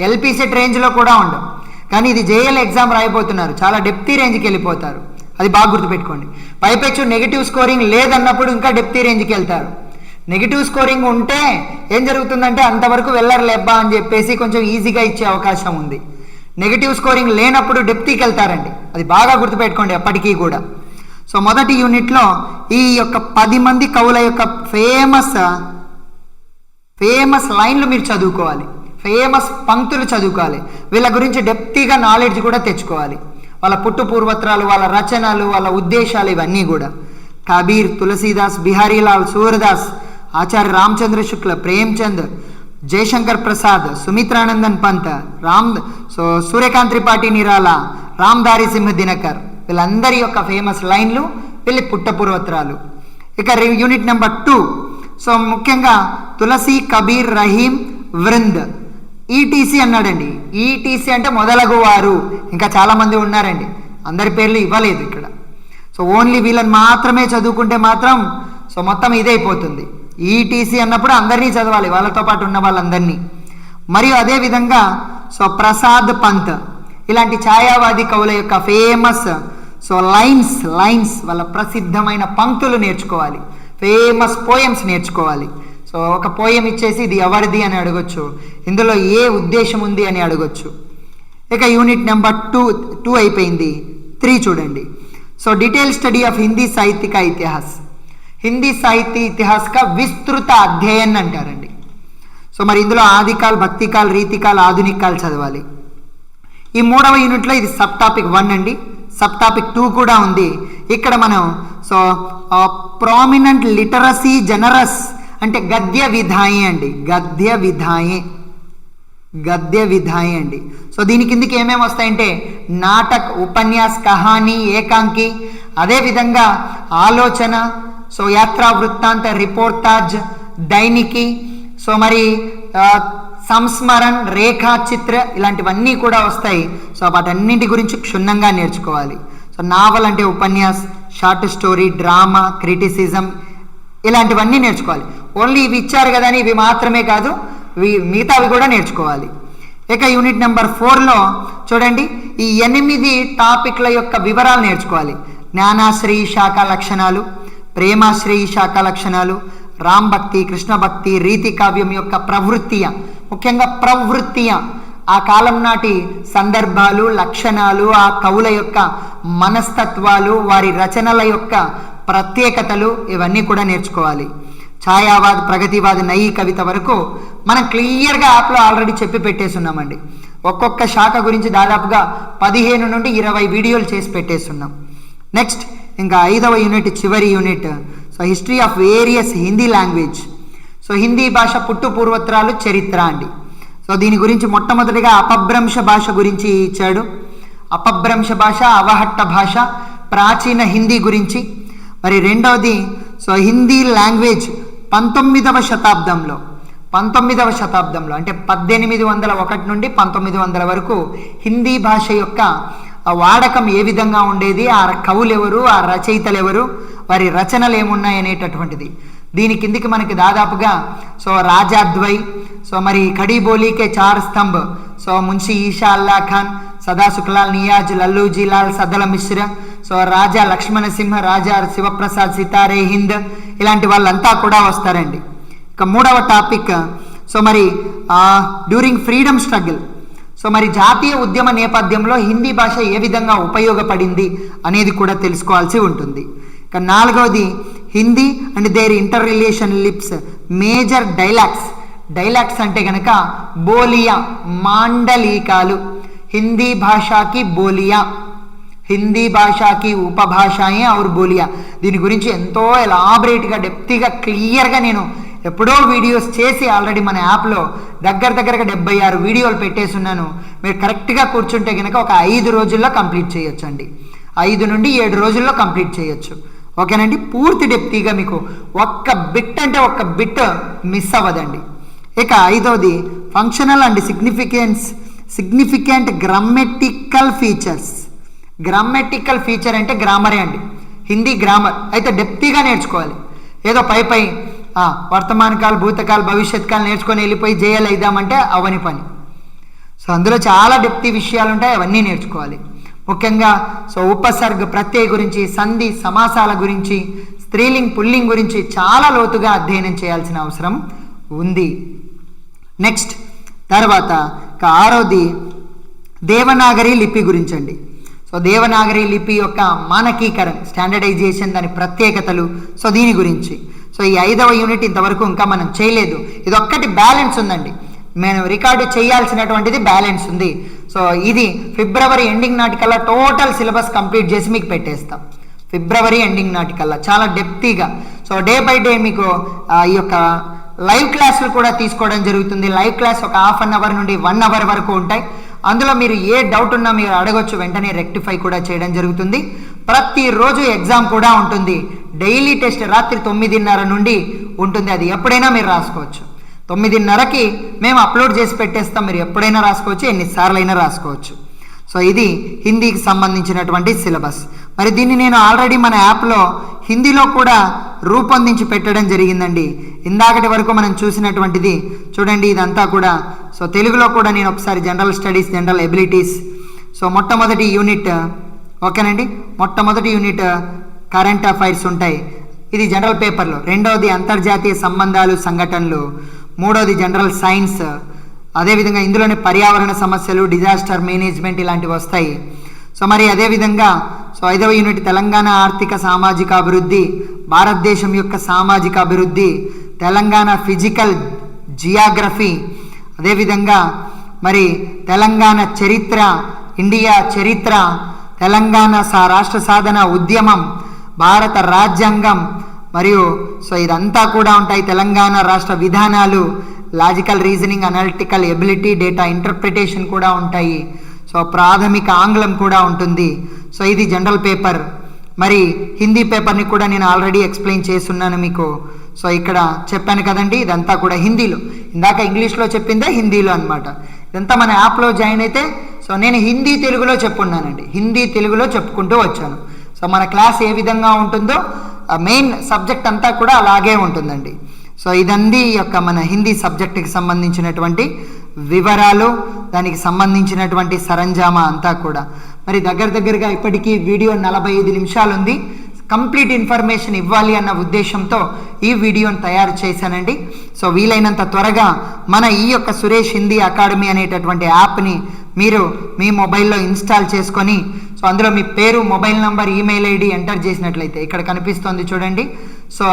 ఎల్పీ సెట్ రేంజ్లో కూడా ఉండవు. కానీ ఇది జేఎల్ ఎగ్జామ్ రాయిపోతున్నారు, చాలా డెప్తీ రేంజ్కి వెళ్ళిపోతారు. అది బాగా గుర్తుపెట్టుకోండి. పైపెచ్చు నెగిటివ్ స్కోరింగ్ లేదన్నప్పుడు ఇంకా డెప్తీ రేంజ్కి వెళ్తారు. నెగిటివ్ స్కోరింగ్ ఉంటే ఏం జరుగుతుందంటే అంతవరకు వెళ్ళర్లేబ్బా అని చెప్పేసి కొంచెం ఈజీగా ఇచ్చే అవకాశం ఉంది. నెగిటివ్ స్కోరింగ్ లేనప్పుడు డెప్తీకి వెళ్తారండి, అది బాగా గుర్తుపెట్టుకోండి ఎప్పటికీ కూడా. మొదటి యూనిట్లో ఈ యొక్క 10 మంది కవుల యొక్క ఫేమస్ లైన్లు మీరు చదువుకోవాలి, ఫేమస్ పంక్తులు చదువుకోవాలి. వీళ్ళ గురించి డెప్తీగా నాలెడ్జ్ కూడా తెచ్చుకోవాలి. వాళ్ళ పుట్టు పూర్వత్రాలు, వాళ్ళ రచనలు, వాళ్ళ ఉద్దేశాలు ఇవన్నీ కూడా. కబీర్, తులసీదాస్, బిహారీలాల్, సూర్దాస్, ఆచార్య రామచంద్ర శుక్ల, ప్రేమ్చంద్, జయశంకర్ ప్రసాద్, సుమిత్రానందన్ పంత్, సూర్యకాంత్ త్రిపాఠి నిరాలా, రామ్ధారి సింహ దినకర్, వీళ్ళందరి యొక్క ఫేమస్ లైన్లు, వీళ్ళ పుట్ట పూర్వత్రాలు. ఇక యూనిట్ నెంబర్ 2. ముఖ్యంగా తులసి, కబీర్, రహీం, వృంద్, ఈటీసీ అన్నాడండి. ఈటీసీ అంటే మొదలగువారు. ఇంకా చాలామంది ఉన్నారండి, అందరి పేర్లు ఇవ్వలేదు ఇక్కడ. ఓన్లీ వీళ్ళని మాత్రమే చదువుకుంటే మాత్రం మొత్తం ఇదైపోతుంది. ఈటీసీ అన్నప్పుడు అందరినీ చదవాలి, వాళ్ళతో పాటు ఉన్న వాళ్ళందరినీ. మరియు అదేవిధంగా ప్రసాద్ పంత్, ఇలాంటి ఛాయావాది కవుల యొక్క ఫేమస్ లైన్స్ వాళ్ళ ప్రసిద్ధమైన పంక్తులు నేర్చుకోవాలి, ఫేమస్ పోయమ్స్ నేర్చుకోవాలి. ఒక పోయం ఇచ్చేసి ఇది ఎవరిది అని అడగొచ్చు, ఇందులో ఏ ఉద్దేశం ఉంది అని అడగొచ్చు. ఇక యూనిట్ నెంబర్ 2 అయిపోయింది. 3 చూడండి. डिटेल स्टडी ऑफ हिंदी साहित्य का इतिहास, हिंदी साहित्य इतिहास का विस्तृत अध्ययन अंटारंडी. మరి ఇందులో ఆదికాల్, భక్తికాల్, రీతికాల్, ఆధునిక కాల్ చదవాలి. ఈ 3వ యూనిట్లో ఇది సబ్ టాపిక్ 1 అండి. సబ్ టాపిక్ 2 కూడా ఉంది. ఇక్కడ మనం ప్రామినెంట్ లిటరసీ జనరస్ అంటే గద్య విధాయి అండి, గద్య విధాయి అండి. దీని కిందికి ఏమేమి వస్తాయంటే నాటక్, ఉపన్యాస్, కహానీ, ఏకాంకి, అదేవిధంగా ఆలోచన, యాత్రా వృత్తాంత, రిపోర్టాజ్, దైనికి, మరి సంస్మరణ్, రేఖా చిత్ర ఇలాంటివన్నీ కూడా వస్తాయి. వాటన్నింటి గురించి క్షుణ్ణంగా నేర్చుకోవాలి. సో నావల్ అంటే ఉపన్యాస్, షార్ట్ స్టోరీ, డ్రామా, క్రిటిసిజం ఇలాంటివన్నీ నేర్చుకోవాలి. ఓన్లీ ఇవి ఇచ్చారు కదా అని ఇవి మాత్రమే కాదు, మిగతావి కూడా నేర్చుకోవాలి. ఇక యూనిట్ నెంబర్ 4లో చూడండి, ఈ 8 టాపిక్ల యొక్క వివరాలు నేర్చుకోవాలి. జ్ఞానాశ్రయి శాఖ లక్షణాలు, ప్రేమాశ్రయి శాఖ లక్షణాలు, రామ్ భక్తి, కృష్ణ భక్తి, రీతి కావ్యం యొక్క ప్రవృత్తియ, ముఖ్యంగా ప్రవృత్తియ ఆ కాలం నాటి సందర్భాలు, లక్షణాలు, ఆ కవుల యొక్క మనస్తత్వాలు, వారి రచనల యొక్క ప్రత్యేకతలు ఇవన్నీ కూడా నేర్చుకోవాలి. ఛాయావాద్, ప్రగతివాద్, నయీ కవిత వరకు మనం క్లియర్గా యాప్లో ఆల్రెడీ చెప్పి పెట్టేస్తున్నామండి. ఒక్కొక్క శాఖ గురించి దాదాపుగా 15 నుండి 20 వీడియోలు చేసి పెట్టేస్తున్నాం. నెక్స్ట్ ఇంకా 5వ యూనిట్, చివరి unit, so history of various Hindi language. So Hindi భాష పుట్టు పూర్వత్రాలు, చరిత్ర అండి. సో దీని గురించి మొట్టమొదటిగా అపభ్రంశ భాష గురించి ఇచ్చాడు. అపభ్రంశ భాష, అవహట్ట భాష, ప్రాచీన హిందీ గురించి. మరి రెండవది సో హిందీ లాంగ్వేజ్ 19వ శతాబ్దంలో అంటే 1801 నుండి 1900 వరకు హిందీ భాష యొక్క వాడకం ఏ విధంగా ఉండేది, ఆ కవులు ఎవరు, ఆ రచయితలు ఎవరు, వారి రచనలు ఏమున్నాయి అనేటటువంటిది. దీని కిందికి మనకి దాదాపుగా సో రాజాద్వై, సో మరి కడీ బోలీకే 4 స్తంభ్, సో మున్షి ఈషా అల్లా ఖాన్, సదా శుక్లాల్ నియాజ్, లల్లూజీలాల్ సదల మిశ్ర, సో రాజా లక్ష్మణ సింహ, రాజా శివప్రసాద్ సితారే హింద్, ఇలాంటి వాళ్ళంతా కూడా వస్తారండి. ఇక 3వ టాపిక్, సో మరి డ్యూరింగ్ ఫ్రీడమ్ స్ట్రగుల్, సో మరి జాతీయ ఉద్యమ నేపథ్యంలో హిందీ భాష ఏ విధంగా ఉపయోగపడింది అనేది కూడా తెలుసుకోవాల్సి ఉంటుంది. ఇక 4వది Hindi and their interrelationships, major dialects అంటే కనుక బోలియా, మాండలికాలు. హిందీ భాషకి బోలియా, హిందీ భాషకి ఉపభాషాయే ఔర్ బోలియా. దీని గురించి ఎంతో ఎలాబరేట్గా, డెప్త్గా, క్లియర్గా నేను ఎప్పుడో వీడియోస్ చేసి ఆల్రెడీ మన యాప్లో దగ్గరగా 76 వీడియోలు పెట్టేస్తున్నాను. మీరు కరెక్ట్గా కూర్చుంటే కనుక ఒక 5 రోజుల్లో కంప్లీట్ చేయొచ్చు అండి. 5 నుండి 7 రోజుల్లో కంప్లీట్ చేయొచ్చు. ఓకేనండి, పూర్తి డెప్త్గా మీకు ఒక్క బిట్ మిస్ అవ్వదండి. ఇక 5వది functional and significant grammatical features. Grammatical feature అంటే గ్రామరే అండి, హిందీ గ్రామర్ అయితే డెప్త్గా నేర్చుకోవాలి. ఏదో పై వర్తమాన కాల్, భూతకాల్, భవిష్యత్ కాల్ నేర్చుకొని వెళ్ళిపోయి జేఎల్ అయిద్దామంటే అవని పని. సో అందులో చాలా డెప్త్ విషయాలు ఉంటాయి, అవన్నీ నేర్చుకోవాలి. ముఖ్యంగా సో ఉపసర్గ, ప్రత్యయ గురించి, సంధి సమాసాల గురించి, స్త్రీలింగ్ పుల్లింగ్ గురించి చాలా లోతుగా అధ్యయనం చేయాల్సిన అవసరం ఉంది. నెక్స్ట్ తర్వాత 6వది దేవనాగరి లిపి గురించి అండి. సో దేవనాగరి లిపి యొక్క మానకీకరణ, స్టాండర్డైజేషన్, దాని ప్రత్యేకతలు, సో దీని గురించి. సో ఈ 5వ యూనిట్ ఇంతవరకు ఇంకా మనం చేయలేదు. ఇది ఒక్కటి బ్యాలెన్స్ ఉందండి, మేము రికార్డు చేయాల్సినటువంటిది బ్యాలెన్స్ ఉంది. సో ఇది ఫిబ్రవరి ఎండింగ్ నాటికల్లా టోటల్ సిలబస్ కంప్లీట్ చేసి మీకు పెట్టేస్తాం. ఫిబ్రవరి ఎండింగ్ నాటికల్లా చాలా డెప్త్గా. సో డే బై డే మీకు ఈ యొక్క లైవ్ క్లాసులు కూడా తీసుకోవడం జరుగుతుంది. లైవ్ క్లాస్ ఒక ½ అన్ అవర్ నుండి 1 అవర్ వరకు ఉంటాయి. అందులో మీరు ఏ డౌట్ ఉన్నా మీరు అడగొచ్చు, వెంటనే రెక్టిఫై కూడా చేయడం జరుగుతుంది. ప్రతిరోజు ఎగ్జామ్ కూడా ఉంటుంది. డైలీ టెస్ట్ రాత్రి 9:30 నుండి ఉంటుంది, అది ఎప్పుడైనా మీరు రాసుకోవచ్చు. 9:30కి మేము అప్లోడ్ చేసి పెట్టేస్తాం, మీరు ఎప్పుడైనా రాసుకోవచ్చు, ఎన్నిసార్లు అయినా రాసుకోవచ్చు. సో ఇది హిందీకి సంబంధించినటువంటి సిలబస్. మరి దీన్ని నేను ఆల్రెడీ మన యాప్లో హిందీలో కూడా రూపొందించి పెట్టడం జరిగిందండి. ఇందాకటి వరకు మనం చూసినటువంటిది చూడండి, ఇదంతా కూడా. సో తెలుగులో కూడా నేను ఒకసారి general studies, general abilities, so మొట్టమొదటి యూనిట్, ఓకేనండి, మొట్టమొదటి యూనిట్ కరెంట్ అఫైర్స్ ఉంటాయి, ఇది జనరల్ పేపర్లో. రెండవది అంతర్జాతీయ సంబంధాలు, సంఘటనలు. మూడవది జనరల్ సైన్స్. అదేవిధంగా ఇందులోనే పర్యావరణ సమస్యలు, డిజాస్టర్ మేనేజ్మెంట్ ఇలాంటివి వస్తాయి. సో మరి అదేవిధంగా సో 5వ యూనిట్ తెలంగాణ ఆర్థిక సామాజిక అభివృద్ధి, భారతదేశం యొక్క సామాజిక అభివృద్ధి, తెలంగాణ ఫిజికల్ జియోగ్రఫీ, అదేవిధంగా మరి తెలంగాణ చరిత్ర, ఇండియా చరిత్ర, తెలంగాణ రాష్ట్ర సాధన ఉద్యమం, భారత రాజ్యాంగం, మరియు సో ఇదంతా కూడా ఉంటాయి. తెలంగాణ రాష్ట్ర విధానాలు, logical reasoning, analytical ability, data interpretation కూడా ఉంటాయి. సో ప్రాథమిక ఆంగ్లం కూడా ఉంటుంది. సో ఇది జనరల్ పేపర్. మరి హిందీ పేపర్ని కూడా నేను ఆల్రెడీ ఎక్స్ప్లెయిన్ చేస్తున్నాను మీకు. సో ఇక్కడ చెప్పాను కదండి, ఇదంతా కూడా హిందీలో. ఇందాక ఇంగ్లీష్లో చెప్పిందే హిందీలో అనమాట. ఇదంతా మన యాప్లో జాయిన్ అయితే సో సో నేను హిందీ తెలుగులో చెప్పున్నానండి, హిందీ తెలుగులో చెప్పుకుంటూ వచ్చాను. సో మన క్లాస్ ఏ విధంగా ఉంటుందో మెయిన్ సబ్జెక్ట్ అంతా కూడా అలాగే ఉంటుందండి. సో ఇదండి యొక్క మన హిందీ సబ్జెక్టుకి సంబంధించినటువంటి వివరాలు, దానికి సంబంధించినటువంటి సరంజామా అంతా కూడా. మరి దగ్గరగా ఇప్పటికీ వీడియో 45 నిమిషాలు ఉంది. కంప్లీట్ ఇన్ఫర్మేషన్ ఇవ్వాలి అన్న ఉద్దేశంతో ఈ వీడియోని తయారు చేశానండి. సో వీలైనంత త్వరగా మన ఈ యొక్క సురేష్ హిందీ అకాడమీ అనేటటువంటి యాప్ని మీరు మీ మొబైల్లో ఇన్స్టాల్ చేసుకొని, సో అందులో మీ పేరు, mobile number, email ID enter చేసినట్లయితే ఇక్కడ కనిపిస్తుంది చూడండి. సో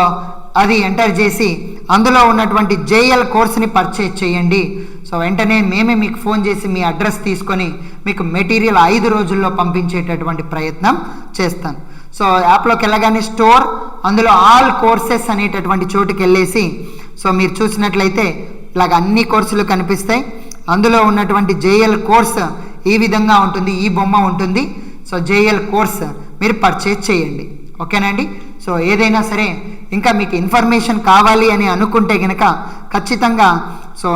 అది ఎంటర్ చేసి అందులో ఉన్నటువంటి జేఎల్ కోర్స్ని పర్చేజ్ చేయండి. సో వెంటనే మేమే మీకు ఫోన్ చేసి మీ అడ్రస్ తీసుకొని మీకు మెటీరియల్ 5 రోజుల్లో పంపించేటటువంటి ప్రయత్నం చేస్తాను. సో యాప్లోకి వెళ్ళగానే స్టోర్, అందులో ఆల్ కోర్సెస్ అనేటటువంటి చోటుకి వెళ్ళేసి సో మీరు చూసినట్లయితే ఇలాగ అన్ని కోర్సులు కనిపిస్తాయి. అందులో ఉన్నటువంటి జేఎల్ కోర్స్ ఈ విధంగా ఉంటుంది, ఈ బొమ్మ ఉంటుంది. సో జేఎల్ కోర్స్ మీరు పర్చేజ్ చేయండి. ఓకేనండి. సో ఏదైనా సరే ఇంకా మీకు ఇన్ఫర్మేషన్ కావాలి అని అనుకుంటే కనుక ఖచ్చితంగా సో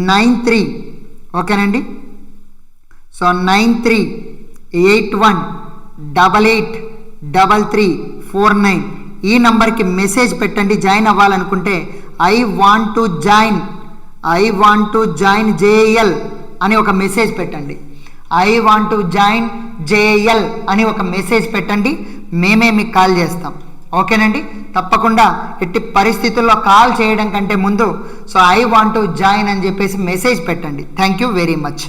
93 ఓకేనండి. సో 9381883349 ఈ నంబర్కి మెసేజ్ పెట్టండి. జాయిన్ అవ్వాలనుకుంటే I want to join JL అని ఒక మెసేజ్ పెట్టండి. I want to join JL అని ఒక మెసేజ్ పెట్టండి, మేమే మీకు కాల్ చేస్తాం. ఓకేనండి. తప్పకుండా ఎట్టి పరిస్థితుల్లో కాల్ చేయడం కంటే ముందు so I want to join అని చెప్పేసి మెసేజ్ పెట్టండి. Thank you very much.